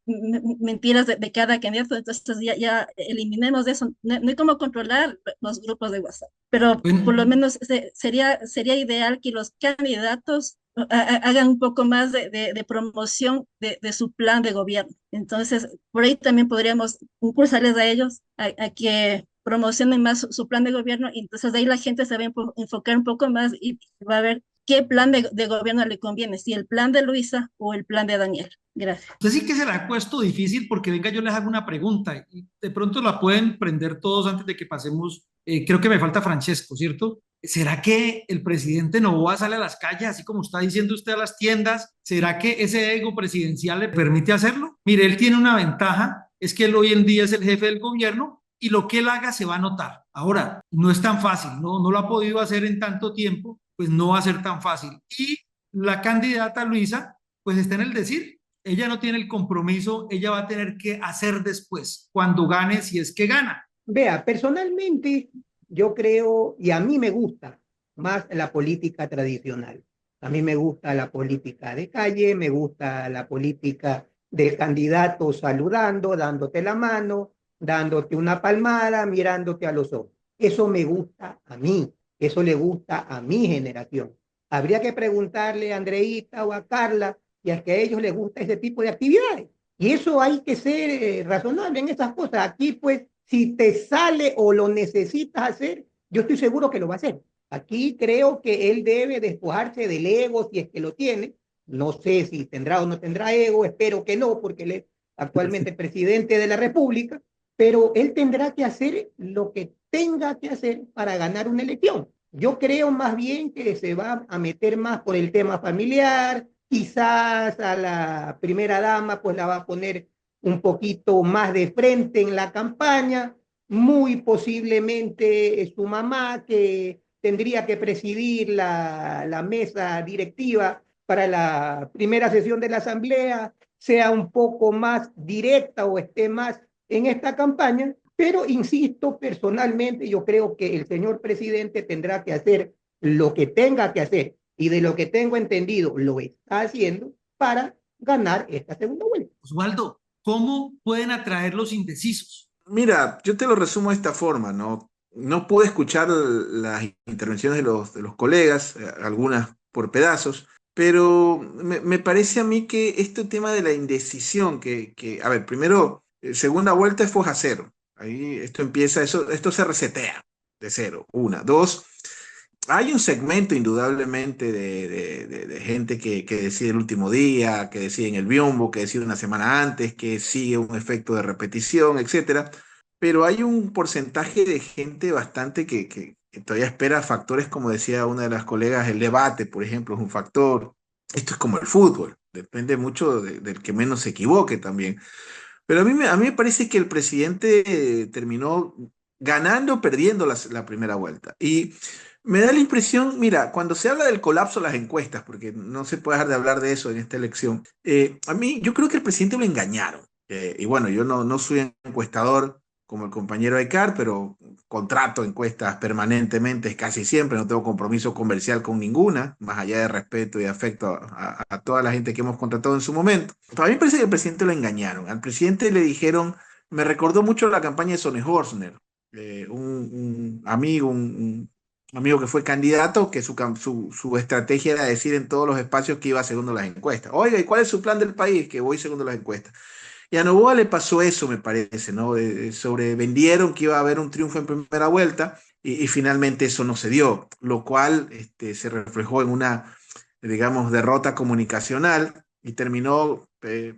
mentiras de cada candidato, entonces ya eliminemos eso. No hay cómo controlar los grupos de WhatsApp, pero por lo menos sería ideal que los candidatos hagan un poco más de promoción de su plan de gobierno. Entonces, por ahí también podríamos impulsarles a ellos a que promocionen más su plan de gobierno y entonces de ahí la gente se va a enfocar un poco más y va a ver qué plan de gobierno le conviene, si el plan de Luisa o el plan de Daniel. Gracias. Entonces sí que se la ha puesto difícil porque venga, yo les hago una pregunta y de pronto la pueden prender todos antes de que pasemos. Creo que me falta Francesco, ¿cierto? ¿Será que el presidente Noboa sale a las calles, así como está diciendo usted, a las tiendas? ¿Será que ese ego presidencial le permite hacerlo? Mire, él tiene una ventaja, es que él hoy en día es el jefe del gobierno y lo que él haga se va a notar. Ahora, no es tan fácil, no lo ha podido hacer en tanto tiempo, pues no va a ser tan fácil. Y la candidata Luisa, pues está en el decir, ella no tiene el compromiso, ella va a tener que hacer después, cuando gane, si es que gana. Vea, personalmente yo creo, y a mí me gusta más la política tradicional. A mí me gusta la política de calle, me gusta la política del candidato saludando, dándote la mano, dándote una palmada, mirándote a los ojos. Eso me gusta a mí, eso le gusta a mi generación. Habría que preguntarle a Andreita o a Carla y a que a ellos les gusta ese tipo de actividades. Y eso hay que ser razonable en esas cosas. Aquí, pues, si te sale o lo necesitas hacer, yo estoy seguro que lo va a hacer. Aquí creo que él debe despojarse del ego si es que lo tiene. No sé si tendrá o no tendrá ego, espero que no, porque él es actualmente presidente de la República, pero él tendrá que hacer lo que tenga que hacer para ganar una elección. Yo creo más bien que se va a meter más por el tema familiar, quizás a la primera dama pues la va a poner un poquito más de frente en la campaña, muy posiblemente su mamá que tendría que presidir la mesa directiva para la primera sesión de la asamblea, sea un poco más directa o esté más en esta campaña, pero insisto, personalmente yo creo que el señor presidente tendrá que hacer lo que tenga que hacer y de lo que tengo entendido lo está haciendo para ganar esta segunda vuelta. Osvaldo, ¿Cómo pueden atraer los indecisos? Mira, yo te lo resumo de esta forma, ¿no? No pude escuchar las intervenciones de los colegas, algunas por pedazos, pero me parece a mí que este tema de la indecisión, a ver, primero, segunda vuelta es foja cero. Ahí esto empieza, esto se resetea de cero. Una. Dos, hay un segmento indudablemente de gente que decide el último día, que decide en el biombo, que decide una semana antes, que sigue un efecto de repetición, etcétera. Pero hay un porcentaje de gente bastante que todavía espera factores, como decía una de las colegas, el debate, por ejemplo, es un factor. Esto es como el fútbol, depende mucho del que menos se equivoque también. Pero a mí me parece que el presidente terminó ganando o perdiendo la primera vuelta. Y me da la impresión, mira, cuando se habla del colapso de las encuestas, porque no se puede dejar de hablar de eso en esta elección, a mí yo creo que el presidente lo engañaron. Y bueno, yo no soy encuestador como el compañero Eckhart, pero contrato encuestas permanentemente, casi siempre, no tengo compromiso comercial con ninguna, más allá de respeto y afecto a toda la gente que hemos contratado en su momento. Para mí me parece que al presidente lo engañaron. Al presidente le dijeron, me recordó mucho la campaña de Sonny Horsner, un amigo, un amigo que fue candidato, que su estrategia era decir en todos los espacios que iba segundo las encuestas. Oiga, ¿y cuál es su plan del país? Que voy segundo las encuestas. Y a Noboa le pasó eso, me parece, ¿no? Sobrevendieron que iba a haber un triunfo en primera vuelta y finalmente eso no se dio, lo cual se reflejó en una, digamos, derrota comunicacional y terminó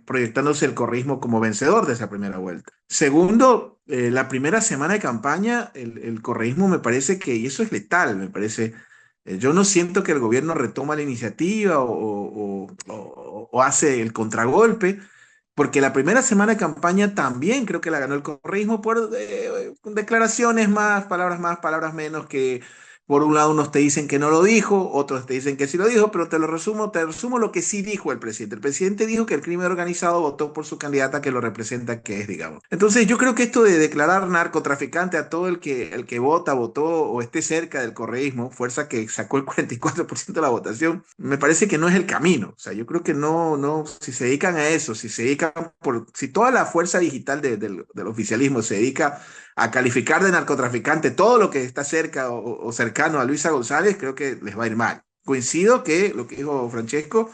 proyectándose el correísmo como vencedor de esa primera vuelta. Segundo, la primera semana de campaña, el correísmo me parece que, y eso es letal, me parece, yo no siento que el gobierno retoma la iniciativa o hace el contragolpe, porque la primera semana de campaña también creo que la ganó el correísmo por declaraciones más, palabras menos, que por un lado unos te dicen que no lo dijo, otros te dicen que sí lo dijo, pero te resumo lo que sí dijo el presidente. El presidente dijo que el crimen organizado votó por su candidata que lo representa, que es, digamos. Entonces yo creo que esto de declarar narcotraficante a todo el que votó o esté cerca del correísmo, fuerza que sacó el 44% de la votación, me parece que no es el camino. O sea, yo creo que no, si se dedican a eso, si toda la fuerza digital del oficialismo se dedica a calificar de narcotraficante todo lo que está cerca o cercano a Luisa González, creo que les va a ir mal. Coincido que lo que dijo Francesco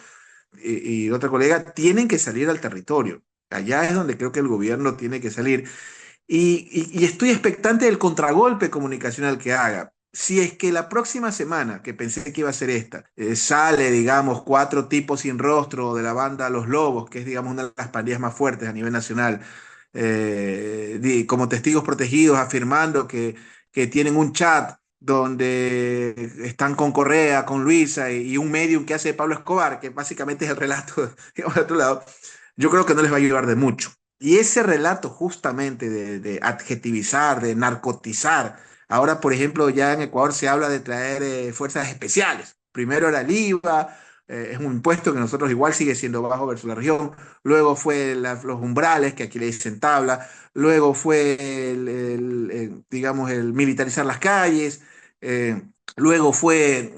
y otra colega, tienen que salir al territorio. Allá es donde creo que el gobierno tiene que salir. Y estoy expectante del contragolpe comunicacional que haga. Si es que la próxima semana, que pensé que iba a ser esta, sale, digamos, 4 tipos sin rostro de la banda Los Lobos, que es, digamos, una de las pandillas más fuertes a nivel nacional, como testigos protegidos afirmando que tienen un chat donde están con Correa, con Luisa y un medium que hace de Pablo Escobar, que básicamente es el relato, digamos, de otro lado, yo creo que no les va a ayudar de mucho. Y ese relato justamente de adjetivizar, de narcotizar, ahora por ejemplo ya en Ecuador se habla de traer fuerzas especiales. Primero era el IVA, es un impuesto que nosotros igual sigue siendo bajo versus la región. Luego fue los umbrales, que aquí le dicen tabla. Luego fue digamos, el militarizar las calles. Eh, Luego fue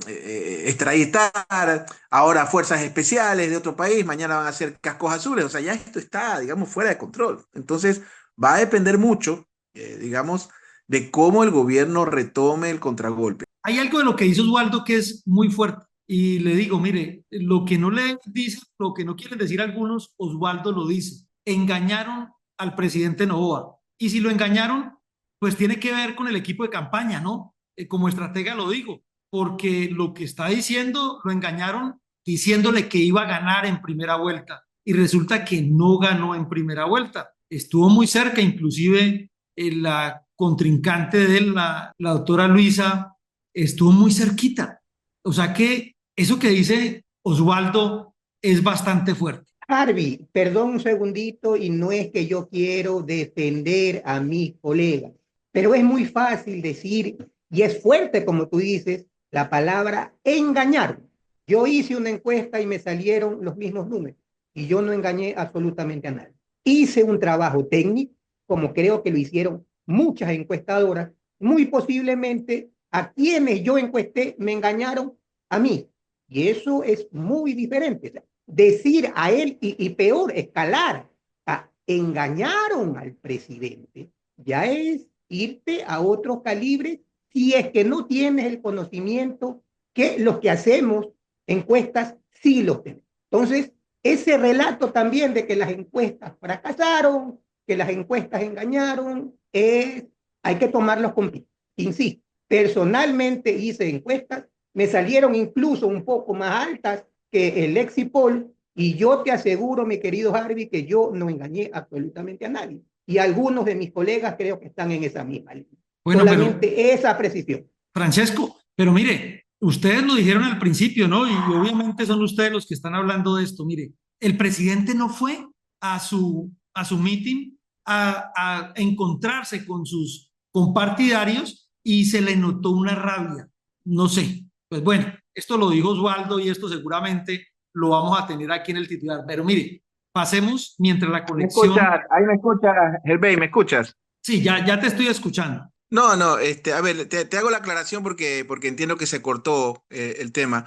extraditar, ahora fuerzas especiales de otro país, mañana van a ser cascos azules, o sea, ya esto está, digamos, fuera de control. Entonces, va a depender mucho, digamos, de cómo el gobierno retome el contragolpe. Hay algo de lo que dice Oswaldo que es muy fuerte. Y le digo, mire, lo que no le dicen, lo que no quieren decir algunos, Oswaldo lo dice. Engañaron al presidente Noboa. Y si lo engañaron, pues tiene que ver con el equipo de campaña, ¿no? Como estratega lo digo, porque lo que está diciendo, lo engañaron diciéndole que iba a ganar en primera vuelta. Y resulta que no ganó en primera vuelta. Estuvo muy cerca, inclusive la contrincante de él, la doctora Luisa, estuvo muy cerquita. O sea que eso que dice Oswaldo es bastante fuerte. Harvey, perdón un segundito y no es que yo quiero defender a mis colegas, pero es muy fácil decir, y es fuerte como tú dices, la palabra engañar. Yo hice una encuesta y me salieron los mismos números y yo no engañé absolutamente a nadie. Hice un trabajo técnico, como creo que lo hicieron muchas encuestadoras, muy posiblemente a quienes yo encuesté me engañaron a mí. Y eso es muy diferente. Decir a él y peor, escalar engañaron al presidente, ya es irte a otros calibres si es que no tienes el conocimiento que los que hacemos encuestas sí los tenemos. Entonces, ese relato también de que las encuestas fracasaron, que las encuestas engañaron, hay que tomarlos con pinzas. Insisto, personalmente hice encuestas, me salieron incluso un poco más altas que el Exit Poll, y yo te aseguro, mi querido Harvey, que yo no engañé absolutamente a nadie. Y algunos de mis colegas creo que están en esa misma línea. Bueno, Solamente pero esa precisión. Francesco, pero mire, ustedes lo dijeron al principio, ¿no? Y obviamente son ustedes los que están hablando de esto. Mire, el presidente no fue a su meeting a encontrarse con sus compartidarios y se le notó una rabia. No sé. Pues bueno, esto lo dijo Osvaldo y esto seguramente lo vamos a tener aquí en el titular. Pero mire, pasemos mientras la ¿Me conexión. escuchas? Ahí me escuchas, Hervey, ¿me escuchas? Sí, ya te estoy escuchando. No, no, a ver, te hago la aclaración porque entiendo que se cortó el tema.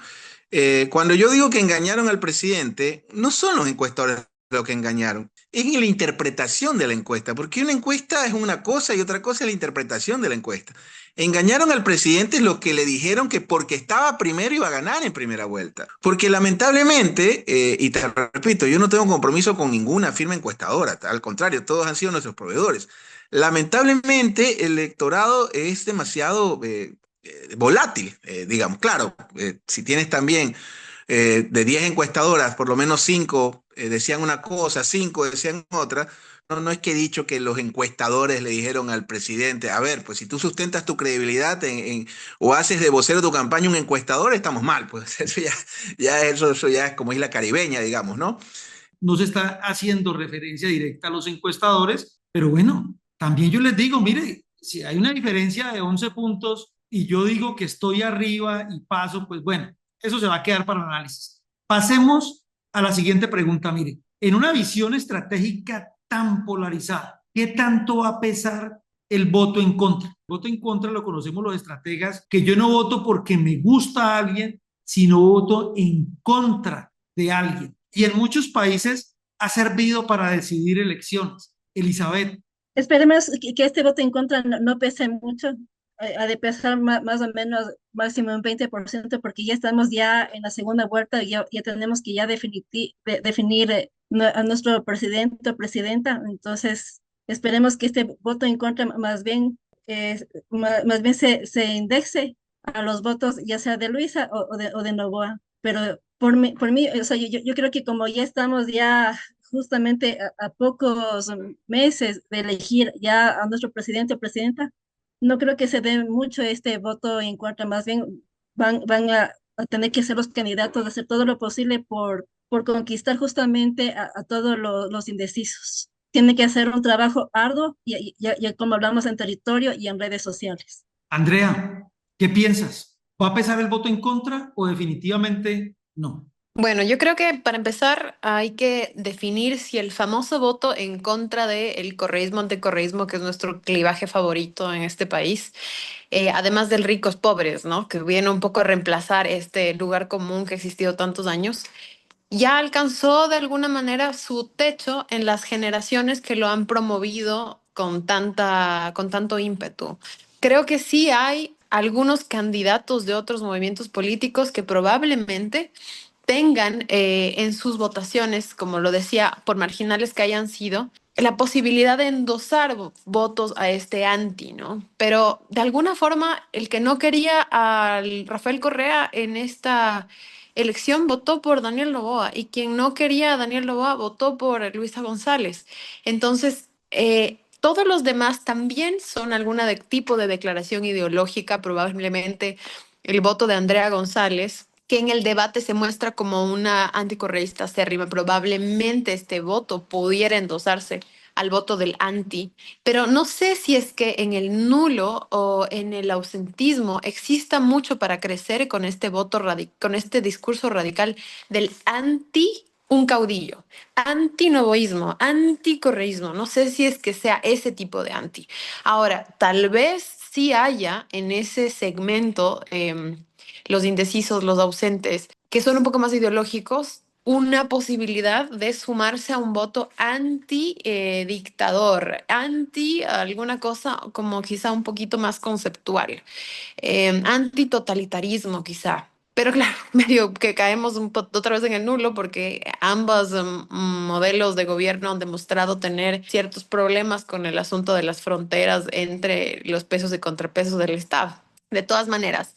Cuando yo digo que engañaron al presidente, no son los encuestadores los que engañaron, es en la interpretación de la encuesta, porque una encuesta es una cosa y otra cosa es la interpretación de la encuesta. Engañaron al presidente los que le dijeron que porque estaba primero iba a ganar en primera vuelta. Porque lamentablemente, y te repito, yo no tengo compromiso con ninguna firma encuestadora, al contrario, todos han sido nuestros proveedores. Lamentablemente, el electorado es demasiado volátil, digamos. Claro, si tienes también de 10 encuestadoras, por lo menos 5 decían una cosa, 5 decían otra. No, no es que he dicho que los encuestadores le dijeron al presidente, a ver, pues si tú sustentas tu credibilidad o haces de vocero tu campaña un encuestador, estamos mal. Pues eso ya es como isla caribeña, digamos, ¿no? No se está haciendo referencia directa a los encuestadores, pero bueno, también yo les digo, mire, si hay una diferencia de 11 puntos y yo digo que estoy arriba y paso, pues bueno, eso se va a quedar para el análisis. Pasemos a la siguiente pregunta, mire, en una visión estratégica tan polarizada, ¿qué tanto va a pesar el voto en contra? El voto en contra lo conocemos los estrategas, que yo no voto porque me gusta a alguien, sino voto en contra de alguien. Y en muchos países ha servido para decidir elecciones. Elizabeth, Esperemos que este voto en contra no pese mucho, ha de pesar más o menos máximo un 20%, porque ya estamos ya en la segunda vuelta, ya tenemos que ya definir a nuestro presidente o presidenta. Entonces esperemos que este voto en contra más bien se indexe a los votos, ya sea de Luisa o de Noboa. Pero por mí, o sea, yo creo que como ya estamos ya justamente a pocos meses de elegir ya a nuestro presidente o presidenta, no creo que se dé mucho este voto en contra. Más bien van a tener que ser los candidatos a hacer todo lo posible por conquistar justamente a todos los indecisos. Tiene que hacer un trabajo arduo, y como hablamos, en territorio y en redes sociales. Andrea, ¿qué piensas? ¿Va a pesar el voto en contra o definitivamente no? Bueno, yo creo que para empezar hay que definir si el famoso voto en contra del correísmo anticorreísmo, que es nuestro clivaje favorito en este país, además del ricos pobres, ¿no? Que viene un poco a reemplazar este lugar común que ha existido tantos años, ya alcanzó de alguna manera su techo en las generaciones que lo han promovido con tanto ímpetu. Creo que sí hay algunos candidatos de otros movimientos políticos que probablemente tengan en sus votaciones, como lo decía, por marginales que hayan sido, la posibilidad de endosar votos a este anti, ¿no? Pero de alguna forma, el que no quería al Rafael Correa en esta elección votó por Daniel Noboa, y quien no quería a Daniel Noboa votó por Luisa González. Entonces, todos los demás también son tipo de declaración ideológica, probablemente el voto de Andrea González, que en el debate se muestra como una anticorreísta acérrima. Probablemente este voto pudiera endosarse al voto del anti, pero no sé si es que en el nulo o en el ausentismo exista mucho para crecer con este con este discurso radical del anti un caudillo, antinovoísmo, anticorreísmo. No sé si es que sea ese tipo de anti. Ahora, tal vez sí haya en ese segmento los indecisos, los ausentes, que son un poco más ideológicos, una posibilidad de sumarse a un voto anti-dictador, anti alguna cosa como quizá un poquito más conceptual, antitotalitarismo quizá. Pero claro, medio que caemos otra vez en el nulo porque ambos modelos de gobierno han demostrado tener ciertos problemas con el asunto de las fronteras entre los pesos y contrapesos del Estado. De todas maneras,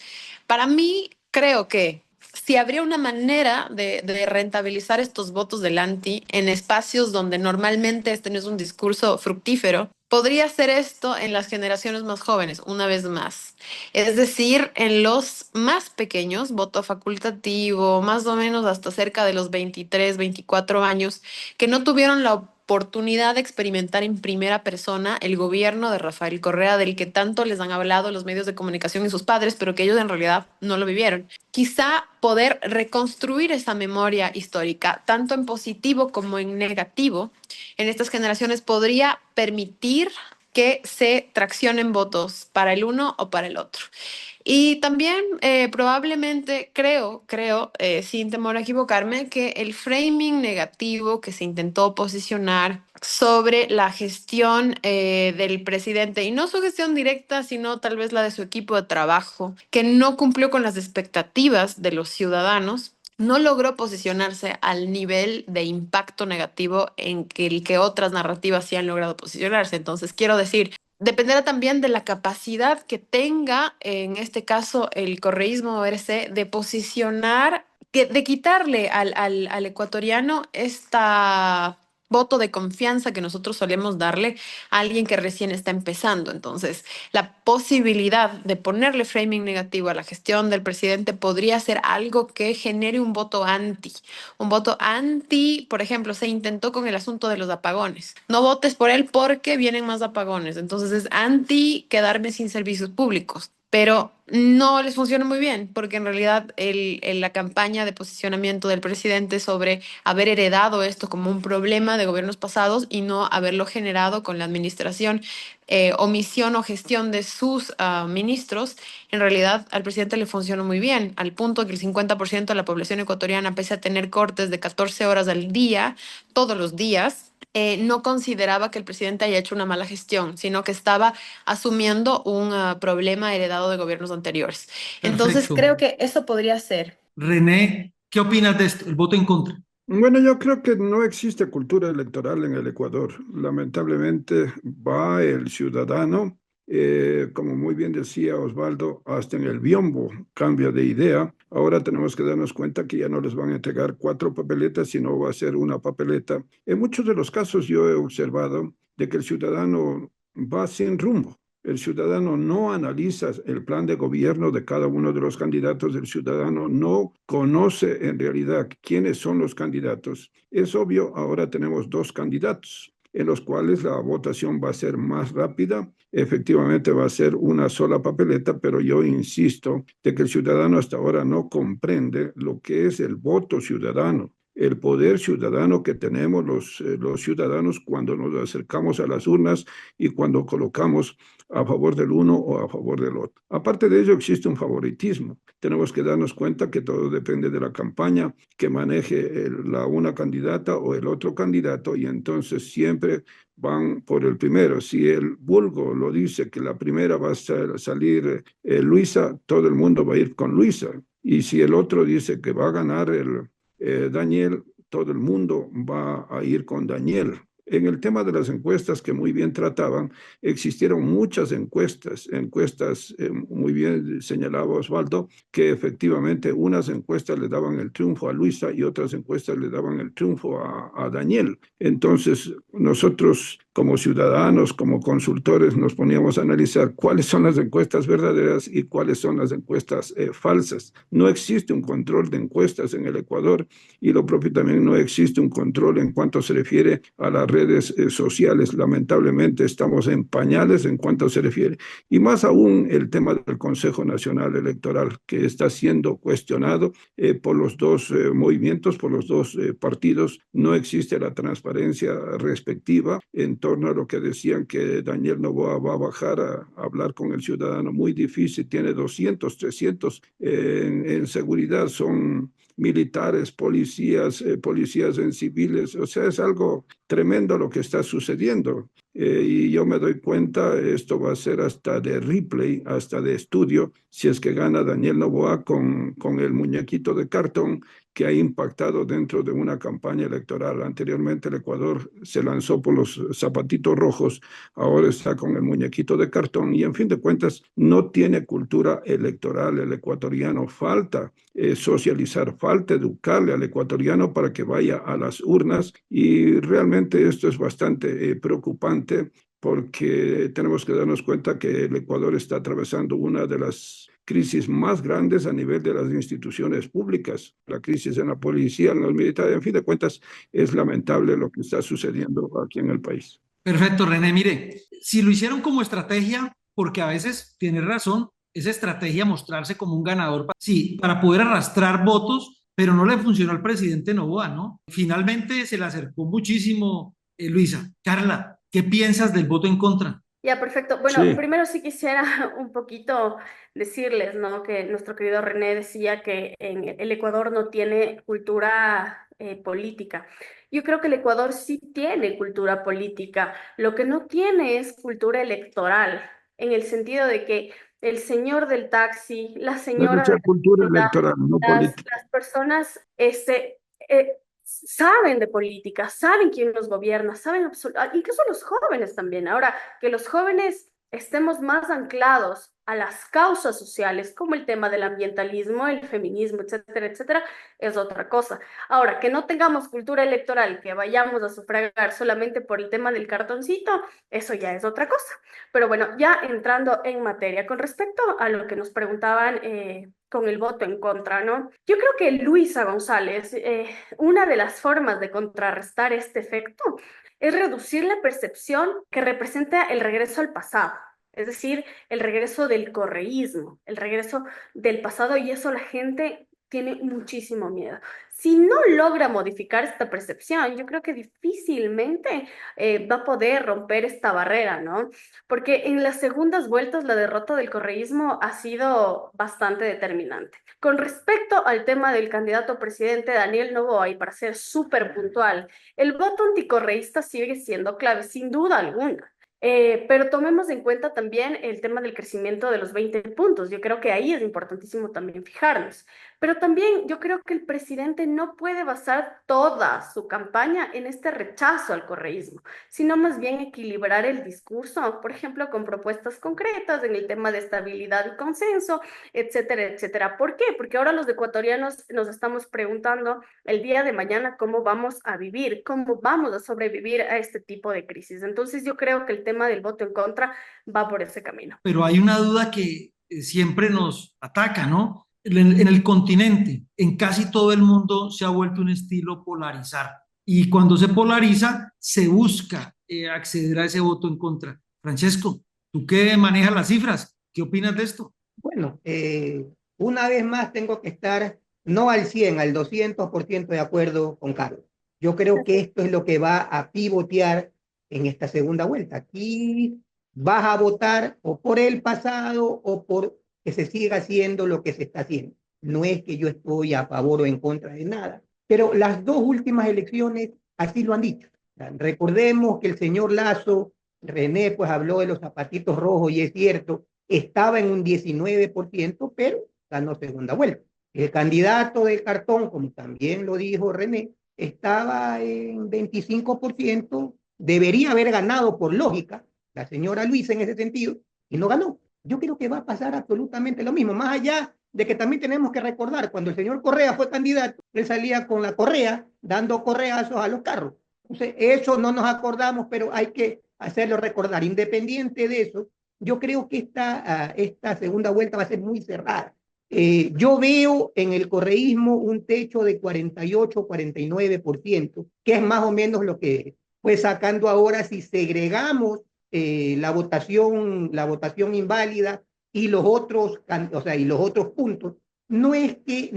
para mí creo que si habría una manera de rentabilizar estos votos del anti en espacios donde normalmente este no es un discurso fructífero, podría ser esto en las generaciones más jóvenes, una vez más. Es decir, en los más pequeños, voto facultativo, más o menos hasta cerca de los 23, 24 años, que no tuvieron la oportunidad de experimentar en primera persona el gobierno de Rafael Correa, del que tanto les han hablado los medios de comunicación y sus padres, pero que ellos en realidad no lo vivieron. Quizá poder reconstruir esa memoria histórica, tanto en positivo como en negativo, en estas generaciones podría permitir que se traccionen votos para el uno o para el otro. Y también probablemente sin temor a equivocarme, que el framing negativo que se intentó posicionar sobre la gestión del presidente, y no su gestión directa, sino tal vez la de su equipo de trabajo, que no cumplió con las expectativas de los ciudadanos, no logró posicionarse al nivel de impacto negativo en que el que otras narrativas sí han logrado posicionarse. Entonces, quiero decir, dependerá también de la capacidad que tenga, en este caso, el correísmo verse de posicionar, de quitarle al ecuatoriano esta voto de confianza que nosotros solemos darle a alguien que recién está empezando. Entonces, la posibilidad de ponerle framing negativo a la gestión del presidente podría ser algo que genere un voto anti. Un voto anti, por ejemplo, se intentó con el asunto de los apagones. No votes por él porque vienen más apagones. Entonces es anti quedarme sin servicios públicos. Pero no les funciona muy bien, porque en realidad la campaña de posicionamiento del presidente sobre haber heredado esto como un problema de gobiernos pasados y no haberlo generado con la administración, omisión o gestión de sus ministros, en realidad al presidente le funcionó muy bien, al punto que el 50% de la población ecuatoriana, pese a tener cortes de 14 horas al día, todos los días, no consideraba que el presidente haya hecho una mala gestión, sino que estaba asumiendo un problema heredado de gobiernos anteriores. Entonces, Perfecto. creo que eso podría ser. René, ¿qué opinas de esto? El voto en contra. Bueno, yo creo que no existe cultura electoral en el Ecuador. Lamentablemente va el ciudadano, como muy bien decía Osvaldo, hasta en el biombo cambia de idea. Ahora tenemos que darnos cuenta que ya no les van a entregar 4 papeletas, sino va a ser una papeleta. En muchos de los casos yo he observado de que el ciudadano va sin rumbo. El ciudadano no analiza el plan de gobierno de cada uno de los candidatos, el ciudadano no conoce en realidad quiénes son los candidatos. Es obvio, ahora tenemos 2 candidatos en los cuales la votación va a ser más rápida. Efectivamente va a ser una sola papeleta, pero yo insisto de que el ciudadano hasta ahora no comprende lo que es el voto ciudadano, el poder ciudadano que tenemos los ciudadanos cuando nos acercamos a las urnas y cuando colocamos a favor del uno o a favor del otro. Aparte de ello, existe un favoritismo. Tenemos que darnos cuenta que todo depende de la campaña que maneje una candidata o el otro candidato, y entonces siempre van por el primero. Si el vulgo lo dice que la primera va a salir Luisa, todo el mundo va a ir con Luisa. Y si el otro dice que va a ganar Daniel, todo el mundo va a ir con Daniel. En el tema de las encuestas que muy bien trataban, existieron muchas encuestas muy bien señalaba Osvaldo, que efectivamente unas encuestas le daban el triunfo a Luisa y otras encuestas le daban el triunfo a Daniel. Entonces, nosotros como ciudadanos, como consultores, nos poníamos a analizar cuáles son las encuestas verdaderas y cuáles son las encuestas falsas. No existe un control de encuestas en el Ecuador, y lo propio también no existe un control en cuanto se refiere a las redes sociales. Lamentablemente estamos en pañales en cuanto se refiere. Y más aún el tema del Consejo Nacional Electoral, que está siendo cuestionado por los 2 movimientos, por los 2 partidos. No existe la transparencia respectiva en torno a lo que decían que Daniel Noboa va a bajar a hablar con el ciudadano. Muy difícil, tiene 200, 300 en seguridad, son militares, policías en civiles, o sea, es algo tremendo lo que está sucediendo. Y yo me doy cuenta, esto va a ser hasta de replay, hasta de estudio, si es que gana Daniel Noboa con el muñequito de cartón que ha impactado dentro de una campaña electoral. Anteriormente el Ecuador se lanzó por los zapatitos rojos, ahora está con el muñequito de cartón y en fin de cuentas no tiene cultura electoral el ecuatoriano. Falta socializar, falta educarle al ecuatoriano para que vaya a las urnas y realmente esto es bastante preocupante porque tenemos que darnos cuenta que el Ecuador está atravesando una de las crisis más grandes a nivel de las instituciones públicas, la crisis en la policía, en los militares, en fin de cuentas, es lamentable lo que está sucediendo aquí en el país. Perfecto, René. Mire, si lo hicieron como estrategia, porque a veces tiene razón, es estrategia mostrarse como un ganador, sí, para poder arrastrar votos, pero no le funcionó al presidente Noboa, ¿no? Finalmente se le acercó muchísimo, Luisa. Carla, ¿qué piensas del voto en contra? Ya, perfecto. Bueno, Sí, primero sí quisiera un poquito decirles, ¿no? Que nuestro querido René decía que en el Ecuador no tiene cultura política. Yo creo que el Ecuador sí tiene cultura política. Lo que no tiene es cultura electoral, en el sentido de que el señor del taxi, la debe señora de ser cultura la electoral, no política. las personas saben de política, saben quién nos gobierna, saben incluso los jóvenes también. Ahora, que los jóvenes estemos más anclados a las causas sociales, como el tema del ambientalismo, el feminismo, etcétera, etcétera, es otra cosa. Ahora, que no tengamos cultura electoral, que vayamos a sufragar solamente por el tema del cartoncito, eso ya es otra cosa. Pero bueno, ya entrando en materia, con respecto a lo que nos preguntaban con el voto en contra, ¿no? Yo creo que Luisa González, una de las formas de contrarrestar este efecto es reducir la percepción que representa el regreso al pasado. Es decir, el regreso del correísmo, el regreso del pasado, y eso la gente tiene muchísimo miedo. Si no logra modificar esta percepción, yo creo que difícilmente va a poder romper esta barrera, ¿no? Porque en las segundas vueltas la derrota del correísmo ha sido bastante determinante. Con respecto al tema del candidato a presidente Daniel Noboa, y para ser súper puntual, el voto anticorreísta sigue siendo clave, sin duda alguna. Pero tomemos en cuenta también el tema del crecimiento de los 20 puntos. Yo creo que ahí es importantísimo también fijarnos. Pero también yo creo que el presidente no puede basar toda su campaña en este rechazo al correísmo, sino más bien equilibrar el discurso, por ejemplo, con propuestas concretas en el tema de estabilidad y consenso, etcétera, etcétera. ¿Por qué? Porque ahora los ecuatorianos nos estamos preguntando el día de mañana cómo vamos a vivir, cómo vamos a sobrevivir a este tipo de crisis. Entonces yo creo que el tema del voto en contra va por ese camino. Pero hay una duda que siempre nos ataca, ¿no? En el continente, en casi todo el mundo se ha vuelto un estilo polarizar. Y cuando se polariza, se busca acceder a ese voto en contra. Francesco, ¿tú qué manejas las cifras? ¿Qué opinas de esto? Bueno, una vez más tengo que estar no al 100, al 200% de acuerdo con Carlos. Yo creo que esto es lo que va a pivotear en esta segunda vuelta. Aquí vas a votar o por el pasado o por que se siga haciendo lo que se está haciendo. No es que yo estoy a favor o en contra de nada, pero las dos últimas elecciones así lo han dicho. Recordemos que el señor Lazo, René, pues habló de los zapatitos rojos y es cierto, estaba en un 19%, pero ganó segunda vuelta. El candidato del cartón, como también lo dijo René, estaba en 25%, debería haber ganado por lógica la señora Luisa en ese sentido, y no ganó. Yo creo que va a pasar absolutamente lo mismo, más allá de que también tenemos que recordar, cuando el señor Correa fue candidato, él salía con la correa, dando correazos a los carros. Entonces, eso no nos acordamos, pero hay que hacerlo recordar. Independiente de eso, yo creo que esta segunda vuelta va a ser muy cerrada. Yo veo en el correísmo un techo de 48, 49%, que es más o menos lo que fue sacando ahora si segregamos la votación inválida y los otros, o sea, y los otros puntos. No es que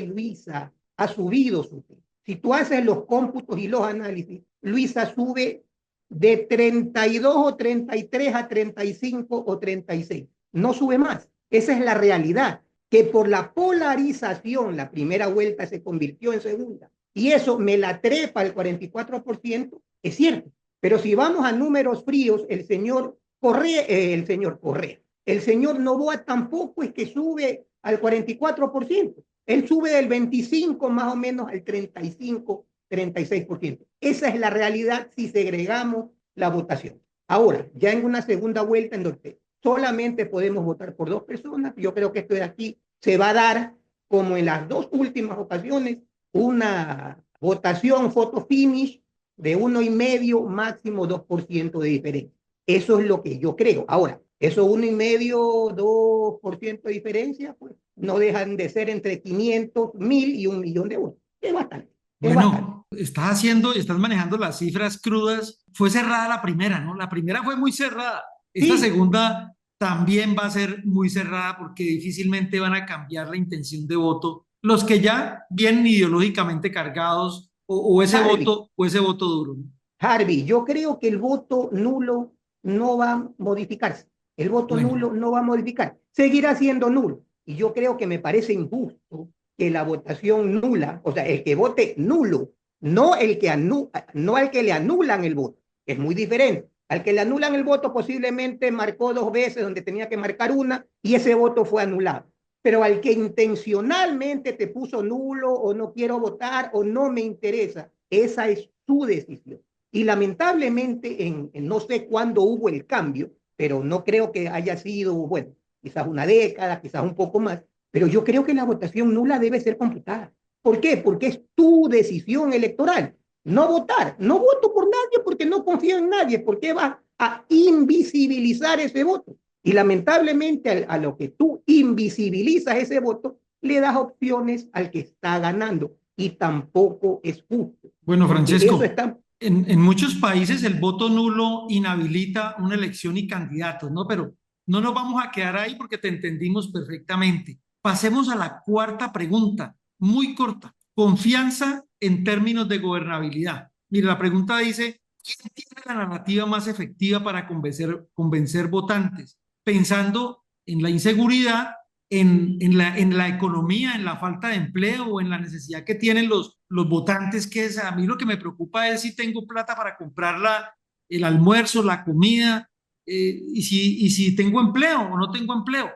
Luisa ha subido su techo. Si tú haces los cómputos y los análisis, Luisa sube de 32 o 33 a 35 o 36. No sube más. Esa es la realidad, que por la polarización la primera vuelta se convirtió en segunda. Y eso me la trepa el 44%, es cierto. Pero si vamos a números fríos, el señor Noboa tampoco es que sube al 44%. Él sube del 25 más o menos al 35, 36%. Esa es la realidad si segregamos la votación. Ahora, ya en una segunda vuelta en donde solamente podemos votar por dos personas, yo creo que esto de aquí se va a dar, como en las dos últimas ocasiones, una votación photo finish de 1,5, máximo 2% de diferencia. Eso es lo que yo creo. Ahora, eso 1,5, 2% de diferencia, pues no dejan de ser entre 500, 1,000 y 1,000,000 de euros. Es bastante. Bueno, estás manejando las cifras crudas. Fue cerrada la primera, ¿no? La primera fue muy cerrada. Esta Sí, segunda también va a ser muy cerrada porque difícilmente van a cambiar la intención de voto. Los que ya vienen ideológicamente cargados Harvey, o ese voto duro, ¿no? Harvey, yo creo que el voto nulo no va a modificarse. El voto Bueno, nulo no va a modificar. Seguirá siendo nulo. Y yo creo que me parece injusto que la votación nula, o sea, el que vote nulo, no al que le anulan el voto, es muy diferente. Al que le anulan el voto posiblemente marcó 2 veces donde tenía que marcar una y ese voto fue anulado. Pero al que intencionalmente te puso nulo o no quiero votar o no me interesa, esa es su decisión. Y lamentablemente, no sé cuándo hubo el cambio, pero no creo que haya sido, bueno, quizás una década, quizás un poco más, pero yo creo que la votación nula debe ser computada. ¿Por qué? Porque es tu decisión electoral. No votar. No voto por nadie porque no confío en nadie. ¿Por qué vas a invisibilizar ese voto? Y lamentablemente a lo que tú invisibilizas ese voto, le das opciones al que está ganando. Y tampoco es justo. bueno, Porque eso Francesco, está. en muchos países el voto nulo inhabilita una elección y candidatos, ¿no? Pero no nos vamos a quedar ahí porque te entendimos perfectamente. Pasemos a la cuarta pregunta, muy corta. Confianza en términos de gobernabilidad. Mire, la pregunta dice, ¿quién tiene la narrativa más efectiva para convencer votantes? Pensando en la inseguridad, en la economía, en la falta de empleo o en la necesidad que tienen los votantes, que es, a mí lo que me preocupa es si tengo plata para comprar el almuerzo, la comida, y si tengo empleo o no tengo empleo.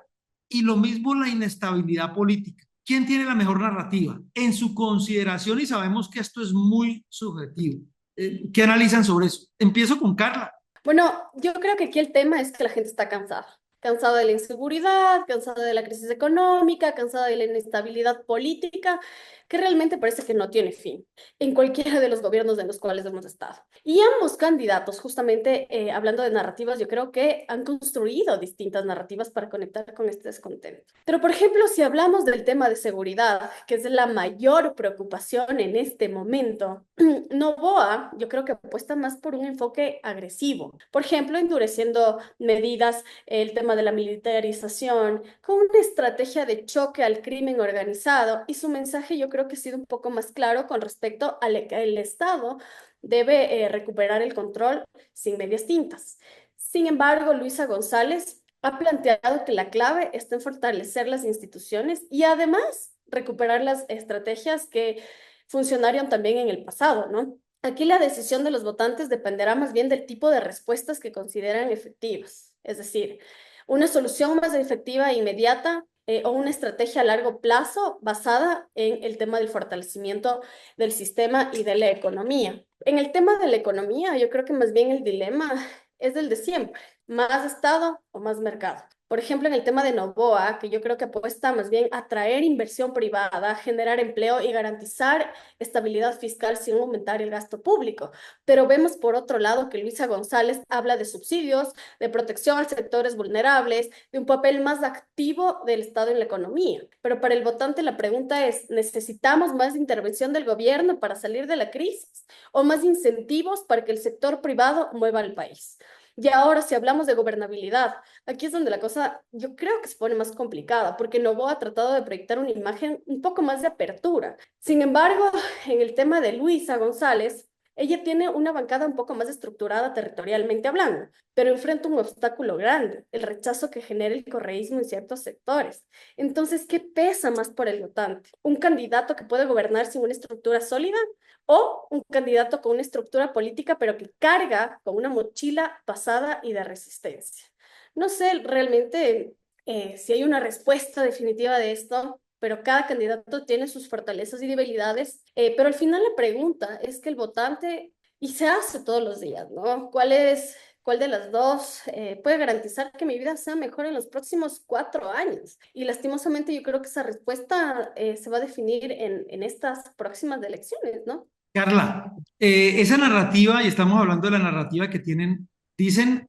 Y lo mismo la inestabilidad política. ¿Quién tiene la mejor narrativa? En su consideración, y sabemos que esto es muy subjetivo. ¿Qué analizan sobre eso? Empiezo con Carla. Bueno, yo creo que aquí el tema es que la gente está cansada. Cansada de la inseguridad, cansada de la crisis económica, cansada de la inestabilidad política, que realmente parece que no tiene fin en cualquiera de los gobiernos en los cuales hemos estado. Y ambos candidatos, justamente hablando de narrativas, yo creo que han construido distintas narrativas para conectar con este descontento. Pero, por ejemplo, si hablamos del tema de seguridad, que es la mayor preocupación en este momento, Noboa, yo creo que apuesta más por un enfoque agresivo. Por ejemplo, endureciendo medidas, el tema de la militarización, con una estrategia de choque al crimen organizado. Y su mensaje yo creo que ha sido un poco más claro con respecto al que el Estado debe recuperar el control sin medias tintas. Sin embargo, Luisa González ha planteado que la clave está en fortalecer las instituciones y además recuperar las estrategias que funcionaron también en el pasado, ¿no? Aquí la decisión de los votantes dependerá más bien del tipo de respuestas que consideran efectivas, es decir, una solución más efectiva e inmediata o una estrategia a largo plazo basada en el tema del fortalecimiento del sistema y de la economía. En el tema de la economía, yo creo que más bien el dilema es el de siempre, más Estado o más mercado. Por ejemplo, en el tema de Noboa, que yo creo que apuesta más bien a atraer inversión privada, generar empleo y garantizar estabilidad fiscal sin aumentar el gasto público. Pero vemos por otro lado que Luisa González habla de subsidios, de protección a sectores vulnerables, de un papel más activo del Estado en la economía. Pero para el votante la pregunta es, ¿necesitamos más intervención del gobierno para salir de la crisis o más incentivos para que el sector privado mueva al país? Y ahora, si hablamos de gobernabilidad, aquí es donde la cosa yo creo que se pone más complicada, porque Noboa ha tratado de proyectar una imagen un poco más de apertura. Sin embargo, en el tema de Luisa González, Ella tiene una bancada un poco más estructurada territorialmente hablando, pero enfrenta un obstáculo grande, el rechazo que genera el correísmo en ciertos sectores. Entonces, ¿qué pesa más por el votante? ¿Un candidato que puede gobernar sin una estructura sólida o un candidato con una estructura política pero que carga con una mochila pasada y de resistencia? No sé realmente si hay una respuesta definitiva de esto, pero cada candidato tiene sus fortalezas y debilidades, pero al final la pregunta es que el votante, y se hace todos los días, ¿no? ¿Cuál de las dos puede garantizar que mi vida sea mejor en los próximos 4 años? Y lastimosamente yo creo que esa respuesta se va a definir en estas próximas elecciones, ¿no? Carla, esa narrativa, y estamos hablando de la narrativa que tienen, dicen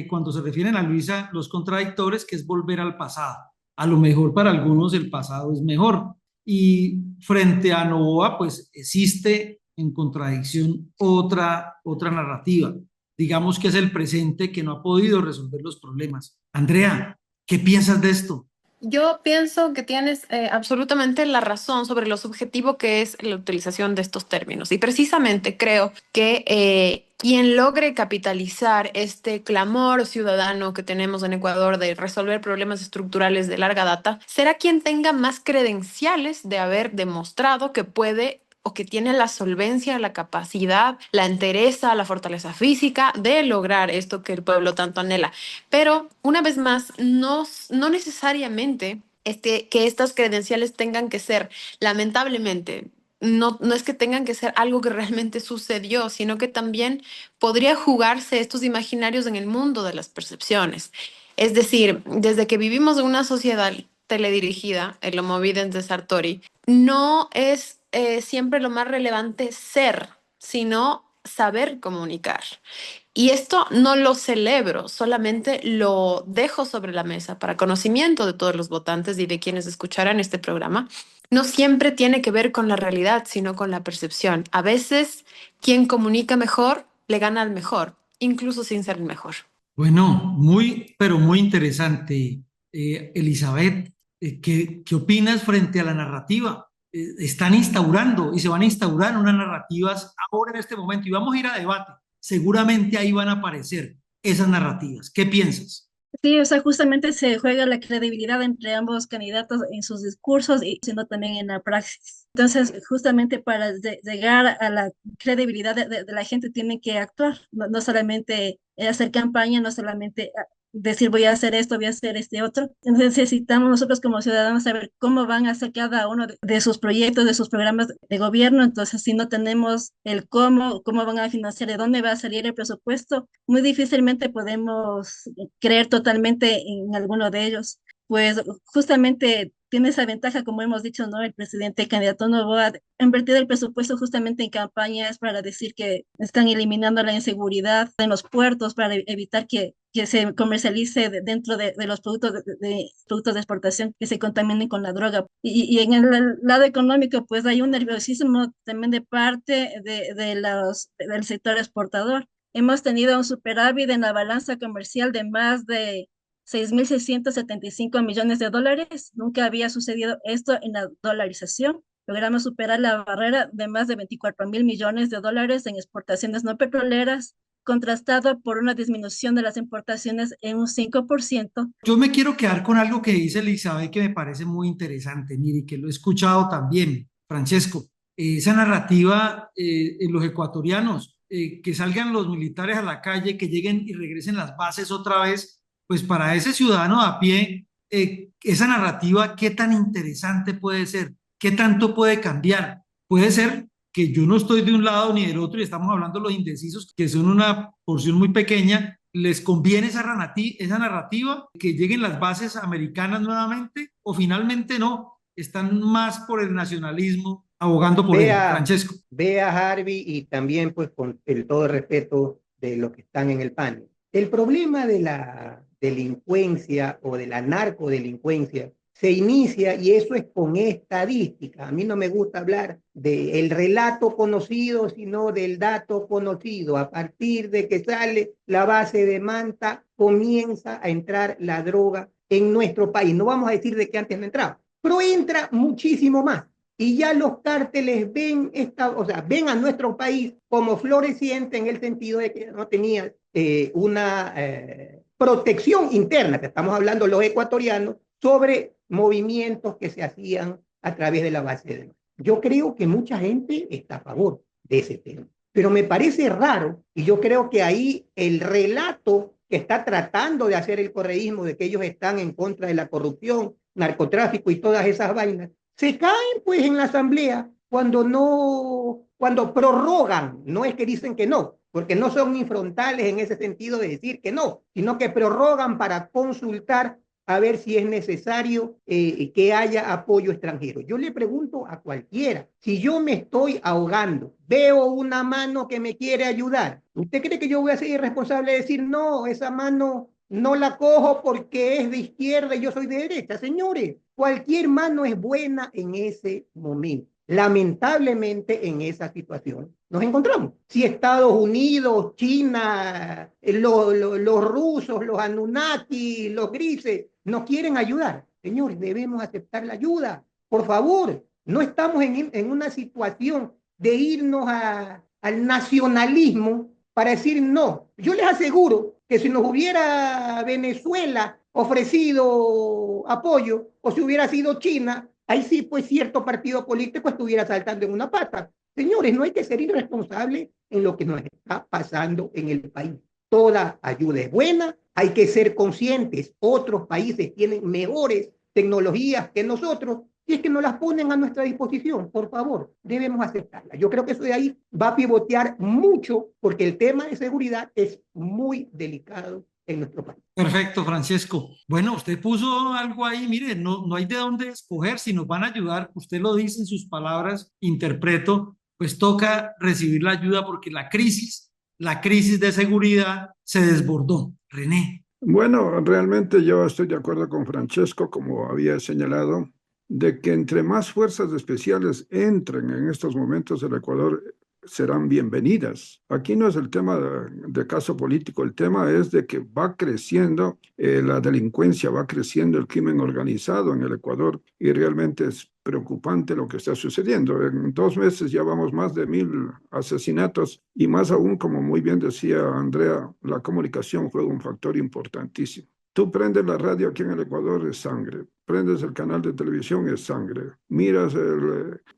cuando se refieren a Luisa, los contradictores, que es volver al pasado. A lo mejor para algunos el pasado es mejor. Y frente a Novoa, pues existe en contradicción otra narrativa. Digamos que es el presente que no ha podido resolver los problemas. Andrea, ¿qué piensas de esto? Yo pienso que tienes absolutamente la razón sobre lo subjetivo que es la utilización de estos términos. Y precisamente creo que quien logre capitalizar este clamor ciudadano que tenemos en Ecuador de resolver problemas estructurales de larga data, será quien tenga más credenciales de haber demostrado que puede o que tiene la solvencia, la capacidad, la entereza, la fortaleza física de lograr esto que el pueblo tanto anhela. Pero una vez más, no necesariamente que estas credenciales tengan que ser, lamentablemente, no es que tengan que ser algo que realmente sucedió, sino que también podría jugarse estos imaginarios en el mundo de las percepciones. Es decir, desde que vivimos en una sociedad teledirigida, el Homo Videns de Sartori, no es siempre lo más relevante ser, sino saber comunicar. Y esto no lo celebro, solamente lo dejo sobre la mesa para conocimiento de todos los votantes y de quienes escucharán este programa. No siempre tiene que ver con la realidad, sino con la percepción. A veces, quien comunica mejor le gana al mejor, incluso sin ser el mejor. Bueno, pero muy interesante. Elizabeth, ¿qué opinas frente a la narrativa? Están instaurando y se van a instaurar unas narrativas ahora en este momento y vamos a ir a debate. Seguramente ahí van a aparecer esas narrativas. ¿Qué piensas? Sí, o sea, justamente se juega la credibilidad entre ambos candidatos en sus discursos y sino también en la praxis. Entonces, justamente para llegar a la credibilidad de la gente tienen que actuar, no solamente hacer campaña, no solamente decir voy a hacer esto, voy a hacer este otro. Entonces, necesitamos nosotros como ciudadanos saber cómo van a hacer cada uno de sus proyectos, de sus programas de gobierno. Entonces, si no tenemos el cómo van a financiar, de dónde va a salir el presupuesto, muy difícilmente podemos creer totalmente en alguno de ellos. Pues justamente tiene esa ventaja, como hemos dicho, ¿no? El presidente candidato Noboa ha invertido el presupuesto justamente en campañas para decir que están eliminando la inseguridad en los puertos para evitar que se comercialice dentro de los productos productos de exportación que se contaminen con la droga. Y en el lado económico, pues hay un nerviosismo también de parte del sector exportador. Hemos tenido un superávit en la balanza comercial de más de 6.675 millones de dólares. Nunca había sucedido esto en la dolarización. Logramos superar la barrera de más de 24.000 millones de dólares en exportaciones no petroleras, contrastado por una disminución de las importaciones en un 5%. Yo me quiero quedar con algo que dice Elizabeth que me parece muy interesante, mire, que lo he escuchado también, Francesco. Esa narrativa en los ecuatorianos, que salgan los militares a la calle, que lleguen y regresen las bases otra vez, pues para ese ciudadano a pie, esa narrativa, ¿qué tan interesante puede ser? ¿Qué tanto puede cambiar? Puede ser que yo no estoy de un lado ni del otro y estamos hablando de los indecisos, que son una porción muy pequeña. ¿Les conviene esa narrativa, que lleguen las bases americanas nuevamente o finalmente no? Están más por el nacionalismo, abogando por él, Francesco. Vea Harvey y también pues con todo el respeto de los que están en el panel. El problema de la delincuencia o de la narcodelincuencia se inicia, y eso es con estadística. A mí no me gusta hablar del relato conocido, sino del dato conocido. A partir de que sale la base de Manta, comienza a entrar la droga en nuestro país. No vamos a decir de que antes no entraba, pero entra muchísimo más. y ya los cárteles ven, ven a nuestro país como floreciente en el sentido de que no tenía una protección interna, que estamos hablando los ecuatorianos, sobre movimientos que se hacían a través de la base de datos. Yo creo que mucha gente está a favor de ese tema, pero me parece raro, y yo creo que ahí el relato que está tratando de hacer el correísmo de que ellos están en contra de la corrupción, narcotráfico y todas esas vainas, se caen pues en la asamblea cuando prorrogan, no es que dicen que no, porque no son ni frontales en ese sentido de decir que no, sino que prorrogan para consultar a ver si es necesario que haya apoyo extranjero. Yo le pregunto a cualquiera, si yo me estoy ahogando, veo una mano que me quiere ayudar, ¿usted cree que yo voy a ser irresponsable de decir, no, esa mano no la cojo porque es de izquierda y yo soy de derecha? Señores, cualquier mano es buena en ese momento. Lamentablemente en esa situación nos encontramos. Si Estados Unidos, China, los rusos, los Anunnaki, los grises, nos quieren ayudar, señores, debemos aceptar la ayuda. Por favor, no estamos en una situación de irnos al nacionalismo para decir no. Yo les aseguro que si nos hubiera Venezuela ofrecido apoyo, o si hubiera sido China, ahí sí, pues cierto partido político estuviera saltando en una pata. Señores, no hay que ser irresponsables en lo que nos está pasando en el país. Toda ayuda es buena, hay que ser conscientes. Otros países tienen mejores tecnologías que nosotros, y es que nos las ponen a nuestra disposición. Por favor, debemos aceptarla. Yo creo que eso de ahí va a pivotear mucho, porque el tema de seguridad es muy delicado en nuestro país. Perfecto, Francesco. Bueno, usted puso algo ahí, mire, no hay de dónde escoger, si nos van a ayudar, usted lo dice en sus palabras, interpreto, pues toca recibir la ayuda porque la crisis de seguridad se desbordó. René. Bueno, realmente yo estoy de acuerdo con Francesco, como había señalado, de que entre más fuerzas especiales entren en estos momentos el Ecuador, serán bienvenidas. Aquí no es el tema de caso político, el tema es de que va creciendo la delincuencia, va creciendo el crimen organizado en el Ecuador y realmente es preocupante lo que está sucediendo. En 2 meses ya vamos más de 1000 asesinatos y más aún, como muy bien decía Andrea, la comunicación juega un factor importantísimo. Tú prendes la radio aquí en el Ecuador, es sangre. Prendes el canal de televisión, es sangre. Miras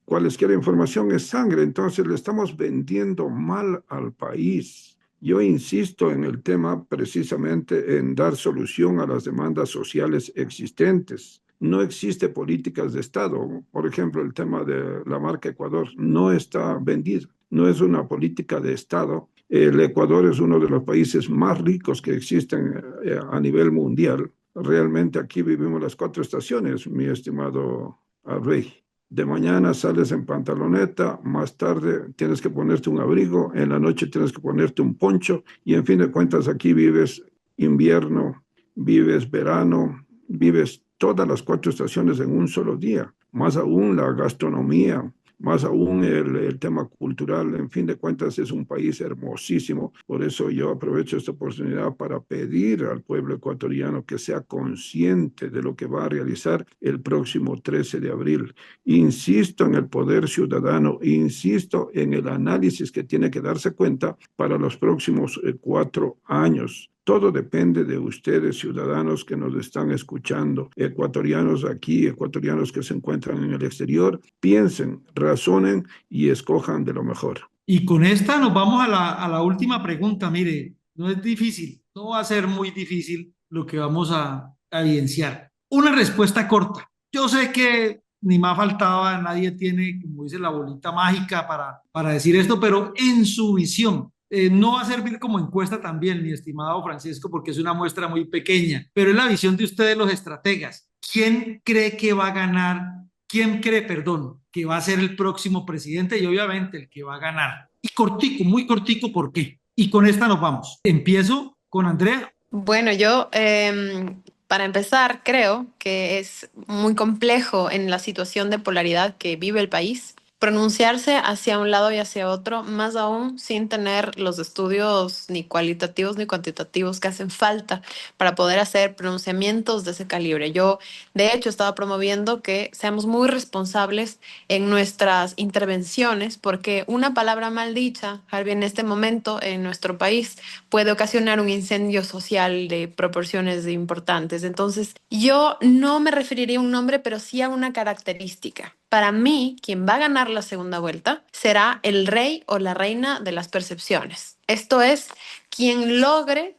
cualesquier información, es sangre. Entonces le estamos vendiendo mal al país. Yo insisto en el tema precisamente en dar solución a las demandas sociales existentes. No existe políticas de Estado. Por ejemplo, el tema de la marca Ecuador no está vendida. No es una política de Estado. El Ecuador es uno de los países más ricos que existen a nivel mundial. Realmente aquí vivimos las 4 estaciones, mi estimado Rey. De mañana sales en pantaloneta, más tarde tienes que ponerte un abrigo, en la noche tienes que ponerte un poncho y en fin de cuentas aquí vives invierno, vives verano, vives todas las 4 estaciones en un solo día. Más aún la gastronomía, más aún el tema cultural, en fin de cuentas es un país hermosísimo. Por eso yo aprovecho esta oportunidad para pedir al pueblo ecuatoriano que sea consciente de lo que va a realizar el próximo 13 de abril. Insisto en el poder ciudadano, insisto en el análisis que tiene que darse cuenta para los próximos 4 años. Todo depende de ustedes, ciudadanos que nos están escuchando, ecuatorianos aquí, ecuatorianos que se encuentran en el exterior. Piensen, razonen y escojan de lo mejor. Y con esta nos vamos a la última pregunta. Mire, no es difícil, no va a ser muy difícil lo que vamos a evidenciar. Una respuesta corta. Yo sé que ni más faltaba, nadie tiene, como dice, la bolita mágica para decir esto, pero en su visión, no va a servir como encuesta también, mi estimado Francisco, porque es una muestra muy pequeña, pero es la visión de ustedes, los estrategas. ¿Quién cree que va a ganar? ¿Quién cree, perdón, que va a ser el próximo presidente y obviamente el que va a ganar? Y cortico, muy cortico, ¿por qué? Y con esta nos vamos. Empiezo con Andrea. Bueno, yo para empezar creo que es muy complejo en la situación de polaridad que vive el país pronunciarse hacia un lado y hacia otro, más aún sin tener los estudios ni cualitativos ni cuantitativos que hacen falta para poder hacer pronunciamientos de ese calibre. Yo, de hecho, estaba promoviendo que seamos muy responsables en nuestras intervenciones, porque una palabra mal dicha, Harvey, en este momento en nuestro país puede ocasionar un incendio social de proporciones importantes. Entonces, yo no me referiría a un nombre, pero sí a una característica. Para mí, quien va a ganar la segunda vuelta será el rey o la reina de las percepciones. Esto es, quien logre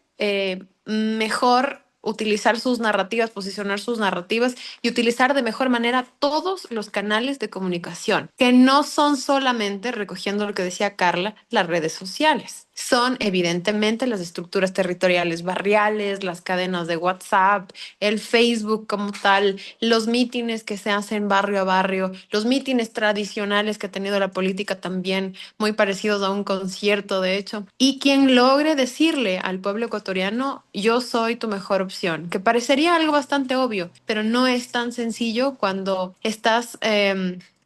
mejor utilizar sus narrativas, posicionar sus narrativas y utilizar de mejor manera todos los canales de comunicación, que no son solamente, recogiendo lo que decía Carla, las redes sociales. Son evidentemente las estructuras territoriales barriales, las cadenas de WhatsApp, el Facebook como tal, los mítines que se hacen barrio a barrio, los mítines tradicionales que ha tenido la política también, muy parecidos a un concierto, de hecho. Y quien logre decirle al pueblo ecuatoriano, yo soy tu mejor opción, que parecería algo bastante obvio, pero no es tan sencillo cuando estás...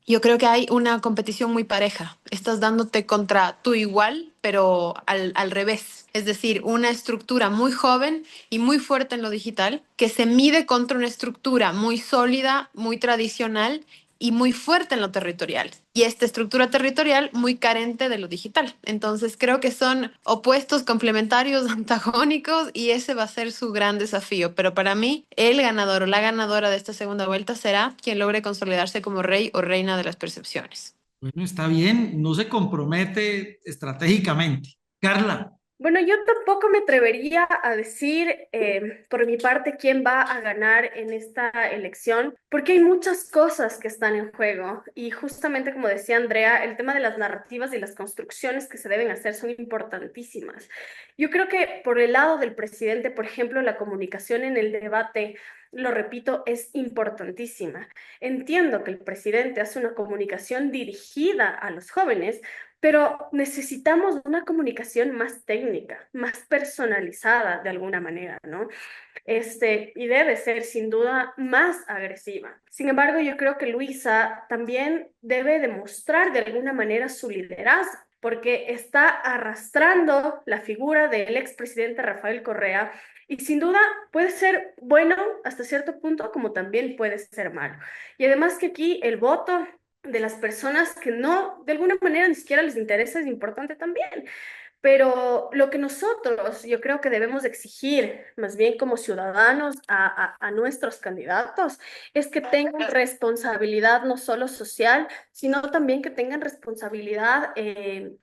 yo creo que hay una competición muy pareja. Estás dándote contra tu igual, pero al revés. Es decir, una estructura muy joven y muy fuerte en lo digital que se mide contra una estructura muy sólida, muy tradicional y muy fuerte en lo territorial. Y esta estructura territorial muy carente de lo digital. Entonces creo que son opuestos, complementarios, antagónicos y ese va a ser su gran desafío. Pero para mí, el ganador o la ganadora de esta segunda vuelta será quien logre consolidarse como rey o reina de las percepciones. Bueno, está bien, no se compromete estratégicamente. Carla, Bueno, yo tampoco me atrevería a decir por mi parte quién va a ganar en esta elección, porque hay muchas cosas que están en juego y justamente como decía Andrea, el tema de las narrativas y las construcciones que se deben hacer son importantísimas. Yo creo que por el lado del presidente, por ejemplo, la comunicación en el debate, lo repito, es importantísima. Entiendo que el presidente hace una comunicación dirigida a los jóvenes, pero necesitamos una comunicación más técnica, más personalizada de alguna manera, ¿no? Y debe ser sin duda más agresiva. Sin embargo, yo creo que Luisa también debe demostrar de alguna manera su liderazgo, porque está arrastrando la figura del expresidente Rafael Correa y sin duda puede ser bueno hasta cierto punto como también puede ser malo. Y además que aquí el voto de las personas que no, de alguna manera ni siquiera les interesa es importante también. Pero lo que nosotros, yo creo que debemos exigir, más bien como ciudadanos, a nuestros candidatos, es que tengan responsabilidad no solo social, sino también que tengan responsabilidad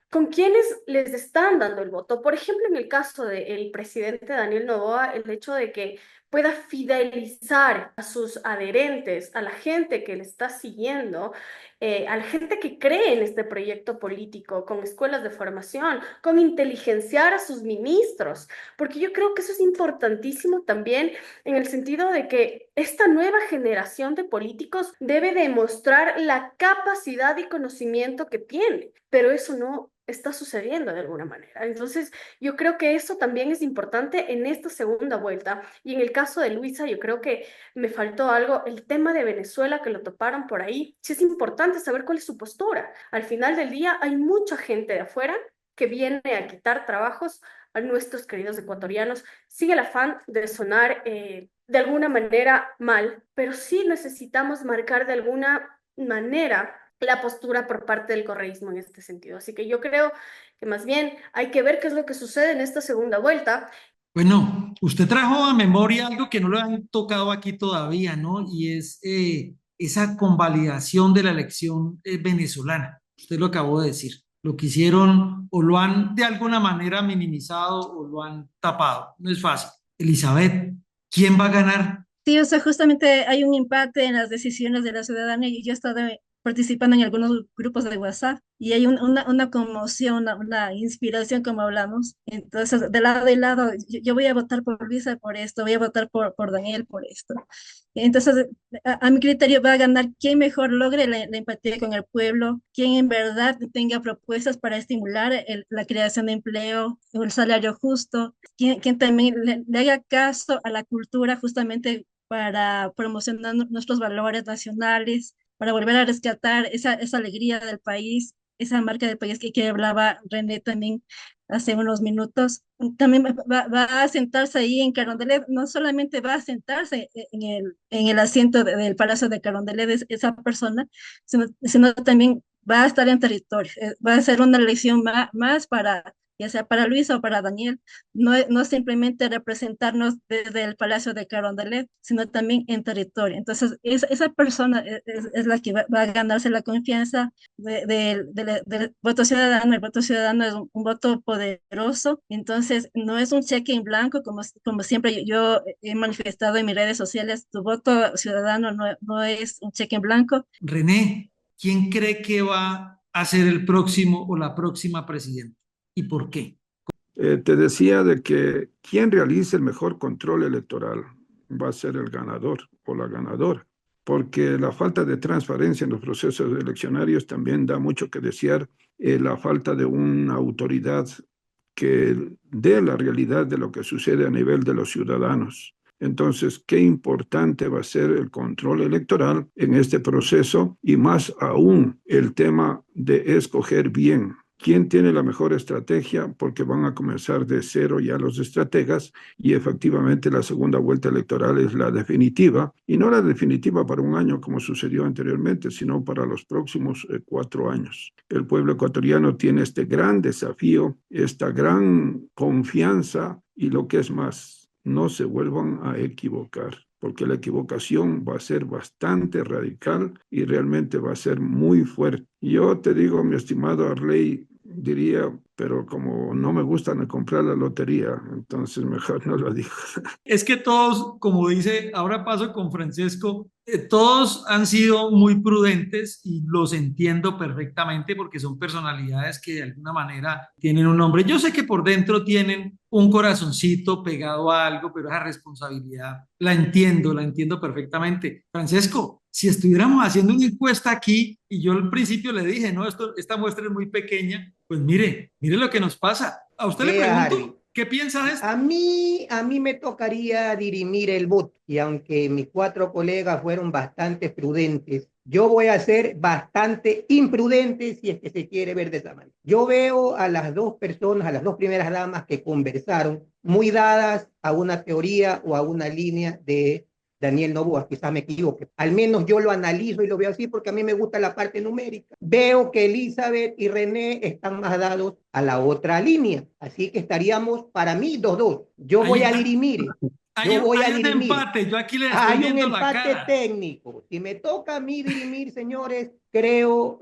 con quienes les están dando el voto. Por ejemplo, en el caso del presidente Daniel Noboa, el hecho de que pueda fidelizar a sus adherentes, a la gente que le está siguiendo, a la gente que cree en este proyecto político, con escuelas de formación, con inteligenciar a sus ministros, porque yo creo que eso es importantísimo también en el sentido de que esta nueva generación de políticos debe demostrar la capacidad y conocimiento que tiene, pero eso no está sucediendo de alguna manera. Entonces, yo creo que eso también es importante en esta segunda vuelta. Y en el caso de Luisa, yo creo que me faltó algo, el tema de Venezuela que lo toparon por ahí. Sí es importante saber cuál es su postura. Al final del día hay mucha gente de afuera que viene a quitar trabajos a nuestros queridos ecuatorianos. Sigue el afán de sonar de alguna manera mal, pero sí necesitamos marcar de alguna manera la postura por parte del correísmo en este sentido. Así que yo creo que más bien hay que ver qué es lo que sucede en esta segunda vuelta. bueno, usted trajo a memoria algo que no lo han tocado aquí todavía, ¿no? Y es esa convalidación de la elección venezolana. Usted lo acabó de decir. Lo que hicieron o lo han de alguna manera minimizado o lo han tapado. No es fácil. Elizabeth, ¿quién va a ganar? Sí, o sea, justamente hay un empate en las decisiones de la ciudadanía y yo he estado participando en algunos grupos de WhatsApp y hay una conmoción, una inspiración, como hablamos. Entonces, de lado y lado, yo voy a votar por Luisa por esto, voy a votar por Daniel por esto. Entonces, a mi criterio va a ganar quien mejor logre la empatía con el pueblo, quien en verdad tenga propuestas para estimular la creación de empleo, el salario justo, quien también le haga caso a la cultura justamente para promocionar nuestros valores nacionales, para volver a rescatar esa alegría del país, esa marca del país que hablaba René también hace unos minutos. También va a sentarse ahí en Carondelet, no solamente va a sentarse en el asiento del Palacio de Carondelet esa persona, sino también va a estar en territorio. Va a ser una elección más para, ya sea para Luis o para Daniel, no simplemente representarnos desde el Palacio de Carondelet, sino también en territorio. Entonces, esa persona es la que va a ganarse la confianza del voto ciudadano. El voto ciudadano es un voto poderoso, entonces no es un cheque en blanco, como siempre yo he manifestado en mis redes sociales. Tu voto ciudadano no es un cheque en blanco. René, ¿quién cree que va a ser el próximo o la próxima presidenta? ¿Y por qué? Te decía de que quien realice el mejor control electoral va a ser el ganador o la ganadora, porque la falta de transparencia en los procesos eleccionarios también da mucho que desear, la falta de una autoridad que dé la realidad de lo que sucede a nivel de los ciudadanos. Entonces, qué importante va a ser el control electoral en este proceso y más aún el tema de escoger bien quién tiene la mejor estrategia, porque van a comenzar de cero ya los estrategas y efectivamente la segunda vuelta electoral es la definitiva, y no la definitiva para un año como sucedió anteriormente, sino para los próximos 4 años. El pueblo ecuatoriano tiene este gran desafío, esta gran confianza y lo que es más, no se vuelvan a equivocar, porque la equivocación va a ser bastante radical y realmente va a ser muy fuerte. Yo te digo, mi estimado Arley, diría, pero como no me gusta ni comprar la lotería, entonces mejor no lo digo. Es que todos, como dice, ahora paso con Francesco, todos han sido muy prudentes y los entiendo perfectamente porque son personalidades que de alguna manera tienen un nombre. Yo sé que por dentro tienen un corazoncito pegado a algo, pero esa responsabilidad la entiendo perfectamente. Francesco, si estuviéramos haciendo una encuesta aquí y yo al principio le dije, no, esta muestra es muy pequeña, pues mire lo que nos pasa. A usted le pregunto, Harvey, ¿qué piensa de esto? a mí me tocaría dirimir el voto y aunque mis 4 colegas fueron bastante prudentes, yo voy a ser bastante imprudente si es que se quiere ver de esa manera. Yo veo a las 2 personas, a las 2 primeras damas que conversaron, muy dadas a una teoría o a una línea de Daniel Noboa, quizás me equivoque. Al menos yo lo analizo y lo veo así porque a mí me gusta la parte numérica. Veo que Elizabeth y René están más dados a la otra línea. Así que estaríamos, para mí, 2-2. Yo voy a dirimir. Hay un empate, yo aquí le estoy Hay un viendo la empate cara. técnico. Si me toca a mí dirimir, señores, yo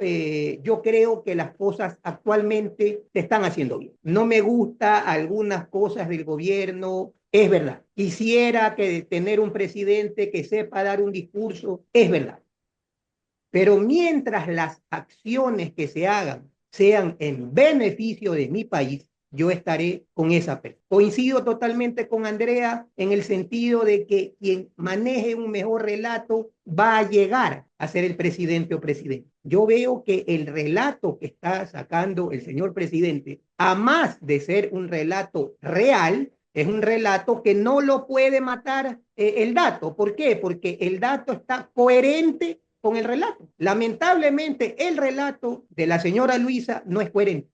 creo que las cosas actualmente se están haciendo bien. No me gusta algunas cosas del gobierno, es verdad. Quisiera tener un presidente que sepa dar un discurso, es verdad. Pero mientras las acciones que se hagan sean en beneficio de mi país, yo estaré con esa persona. Coincido totalmente con Andrea en el sentido de que quien maneje un mejor relato va a llegar a ser el presidente o presidente. Yo veo que el relato que está sacando el señor presidente, a más de ser un relato real, es un relato que no lo puede matar el dato. ¿Por qué? Porque el dato está coherente con el relato. Lamentablemente, el relato de la señora Luisa no es coherente.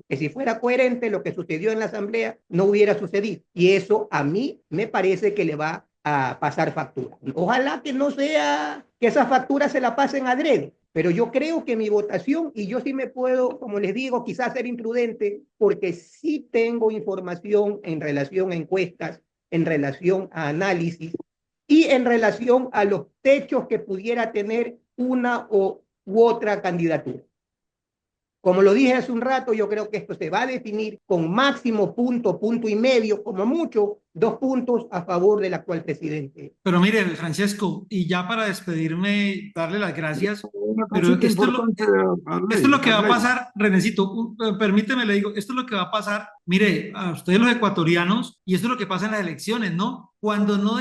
Que si fuera coherente, lo que sucedió en la asamblea no hubiera sucedido. Y eso a mí me parece que le va a pasar factura. Ojalá que no sea que esas facturas se la pasen adrede, pero yo creo que mi votación, y yo sí me puedo, como les digo, quizás ser imprudente, porque sí tengo información en relación a encuestas, en relación a análisis y en relación a los techos que pudiera tener una u otra candidatura. Como lo dije hace un rato, yo creo que esto se va a definir con máximo punto y medio, como mucho, 2 puntos a favor del actual presidente. Pero mire, Francesco, y ya para despedirme, darle las gracias, pero esto es lo que va a pasar, Renecito, permíteme, le digo, esto es lo que va a pasar, mire, a ustedes los ecuatorianos, y esto es lo que pasa en las elecciones, ¿no? Cuando no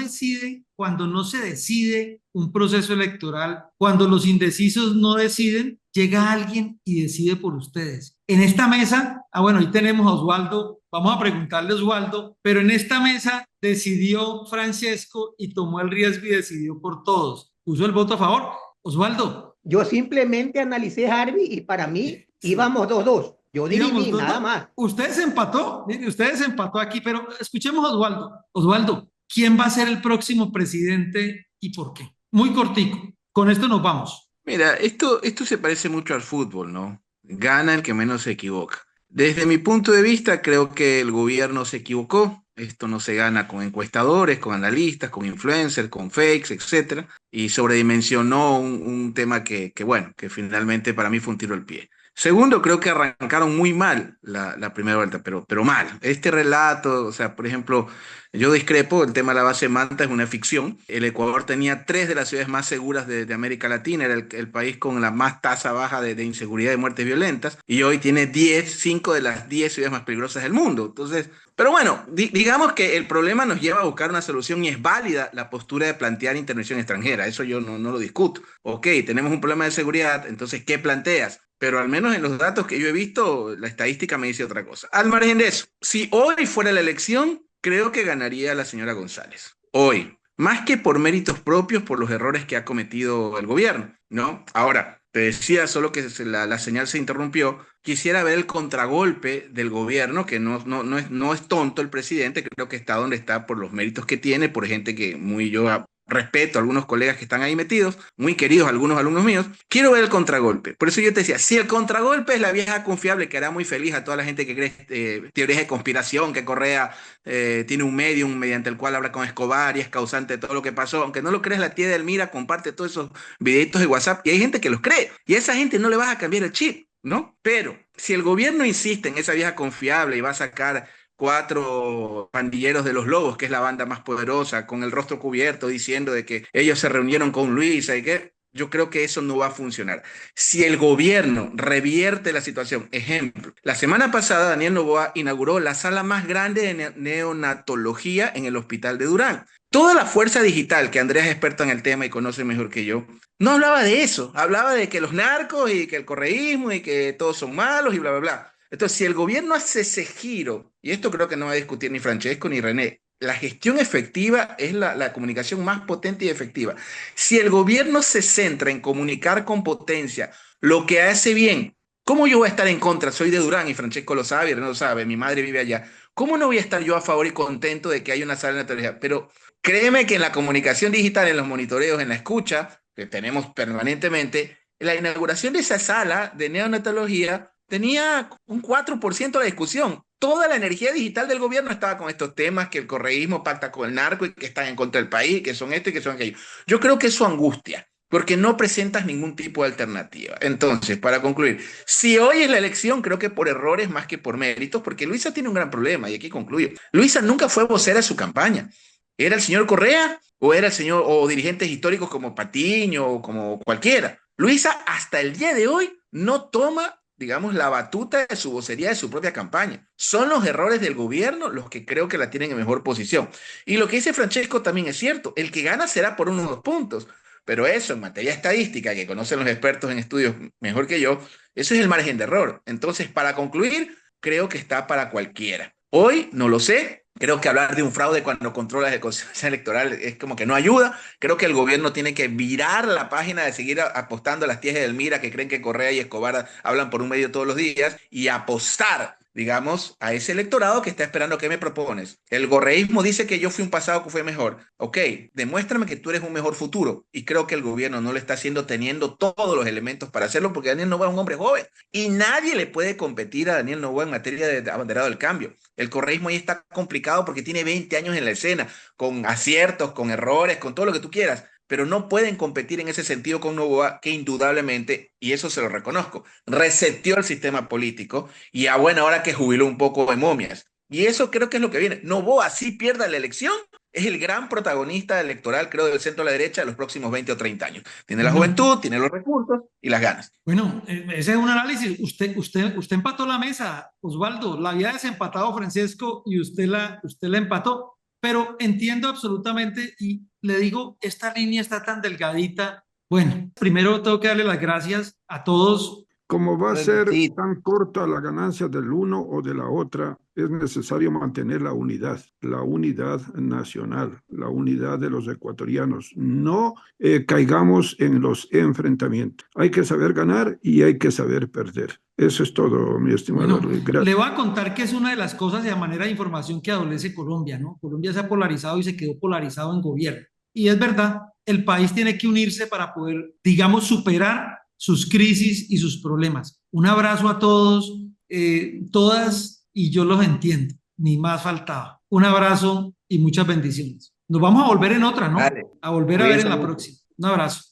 se decide un proceso electoral, cuando los indecisos no deciden, llega alguien y decide por ustedes. En esta mesa, bueno, ahí tenemos a Oswaldo, vamos a preguntarle a Oswaldo, pero en esta mesa decidió Francesco y tomó el riesgo y decidió por todos. ¿Puso el voto a favor? Oswaldo, Yo simplemente analicé, Harvey, y para mí íbamos 2-2. Yo dirimí, nada más. Usted se empató, mire, usted se empató aquí, pero escuchemos a Osvaldo. Osvaldo, ¿quién va a ser el próximo presidente y por qué? Muy cortico, con esto nos vamos. Mira, esto se parece mucho al fútbol, ¿no? Gana el que menos se equivoca. Desde mi punto de vista, creo que el gobierno se equivocó. Esto no se gana con encuestadores, con analistas, con influencers, con fakes, etcétera. Y sobredimensionó un tema bueno, que finalmente para mí fue un tiro al pie. Segundo, creo que arrancaron muy mal la primera vuelta, pero mal. Este relato, o sea, por ejemplo, yo discrepo, el tema de la base Manta es una ficción. El Ecuador tenía 3 de las ciudades más seguras de América Latina, era el país con la más tasa baja de inseguridad y muertes violentas, y hoy tiene 5 de las 10 ciudades más peligrosas del mundo. Entonces, pero bueno, digamos que el problema nos lleva a buscar una solución y es válida la postura de plantear intervención extranjera, eso yo no lo discuto. Ok, tenemos un problema de seguridad, entonces, ¿qué planteas? Pero al menos en los datos que yo he visto, la estadística me dice otra cosa. Al margen de eso, si hoy fuera la elección, creo que ganaría la señora González. Hoy, más que por méritos propios, por los errores que ha cometido el gobierno, ¿no? Ahora, te decía solo que la señal se interrumpió. Quisiera ver el contragolpe del gobierno, que no es tonto el presidente, creo que está donde está por los méritos que tiene, por gente que yo respeto a algunos colegas que están ahí metidos, muy queridos algunos alumnos míos. Quiero ver el contragolpe. Por eso yo te decía, si el contragolpe es la vieja confiable que hará muy feliz a toda la gente que cree teorías de conspiración, que Correa tiene un medium mediante el cual habla con Escobar y es causante de todo lo que pasó, aunque no lo creas, la tía de Elmira comparte todos esos videitos de WhatsApp y hay gente que los cree y a esa gente no le vas a cambiar el chip, ¿no? Pero si el gobierno insiste en esa vieja confiable y va a sacar 4 pandilleros de los Lobos, que es la banda más poderosa, con el rostro cubierto, diciendo de que ellos se reunieron con Luisa y que yo creo que eso no va a funcionar. Si el gobierno revierte la situación, ejemplo, la semana pasada Daniel Noboa inauguró la sala más grande de neonatología en el hospital de Durán. Toda la fuerza digital, que Andrea es experta en el tema y conoce mejor que yo, no hablaba de eso, hablaba de que los narcos y que el correísmo y que todos son malos y bla, bla, bla. Entonces, si el gobierno hace ese giro, y esto creo que no va a discutir ni Francesco ni René, la gestión efectiva es la comunicación más potente y efectiva. Si el gobierno se centra en comunicar con potencia lo que hace bien, ¿cómo yo voy a estar en contra? Soy de Durán y Francesco lo sabe y René lo sabe, mi madre vive allá. ¿Cómo no voy a estar yo a favor y contento de que haya una sala de neonatología? Pero créeme que en la comunicación digital, en los monitoreos, en la escucha, que tenemos permanentemente, la inauguración de esa sala de neonatología tenía un 4% de la discusión. Toda la energía digital del gobierno estaba con estos temas, que el correísmo pacta con el narco y que están en contra del país, que son esto y que son aquello. Yo creo que eso angustia, porque no presentas ningún tipo de alternativa. Entonces, para concluir, si hoy es la elección, creo que por errores más que por méritos, porque Luisa tiene un gran problema, y aquí concluyo. Luisa nunca fue vocera de su campaña. ¿Era el señor Correa o era el señor o dirigentes históricos como Patiño o como cualquiera? Luisa hasta el día de hoy no toma, digamos, la batuta de su vocería de su propia campaña. Son los errores del gobierno los que creo que la tienen en mejor posición. Y lo que dice Francesco también es cierto. El que gana será por 1 o 2 puntos. Pero eso, en materia estadística, que conocen los expertos en estudios mejor que yo, eso es el margen de error. Entonces, para concluir, creo que está para cualquiera. Hoy no lo sé. Creo que hablar de un fraude cuando controlas el Consejo Electoral es como que no ayuda. Creo que el gobierno tiene que virar la página de seguir apostando a las tías de Elmira que creen que Correa y Escobar hablan por un medio todos los días y apostar, digamos, a ese electorado que está esperando qué me propones. El correísmo dice que yo fui un pasado que fue mejor. Ok, demuéstrame que tú eres un mejor futuro. Y creo que el gobierno no lo está haciendo teniendo todos los elementos para hacerlo porque Daniel Noboa es un hombre joven y nadie le puede competir a Daniel Noboa en materia de abanderado del cambio. El correísmo ahí está complicado porque tiene 20 años en la escena, con aciertos, con errores, con todo lo que tú quieras, pero no pueden competir en ese sentido con Noboa, que indudablemente, y eso se lo reconozco, reseteó el sistema político y a buena hora que jubiló un poco de momias. Y eso creo que es lo que viene. Noboa, si pierda la elección, es el gran protagonista electoral, creo, del centro a la derecha de los próximos 20 o 30 años. Tiene la juventud, tiene los recursos y las ganas. Bueno, ese es un análisis. Usted empató la mesa, Osvaldo. La había desempatado Francesco y usted la empató. Pero entiendo absolutamente y le digo, esta línea está tan delgadita. Bueno, primero tengo que darle las gracias a todos Como va a ser Sí, tan corta la ganancia del uno o de la otra, es necesario mantener la unidad nacional, la unidad de los ecuatorianos. No caigamos en los enfrentamientos. Hay que saber ganar y hay que saber perder. Eso es todo, mi estimado Bueno, Luis. le voy a contar que es una de las cosas y a manera de información que adolece Colombia, ¿no? Colombia se ha polarizado y se quedó polarizado en gobierno. Y es verdad, el país tiene que unirse para poder, digamos, superar sus crisis y sus problemas. Un abrazo a todos, todas, y yo los entiendo, ni más faltaba. Un abrazo y muchas bendiciones. Nos vamos a volver en otra, ¿no? dale, A volver a ver cuídense en la mucho. próxima. Un abrazo.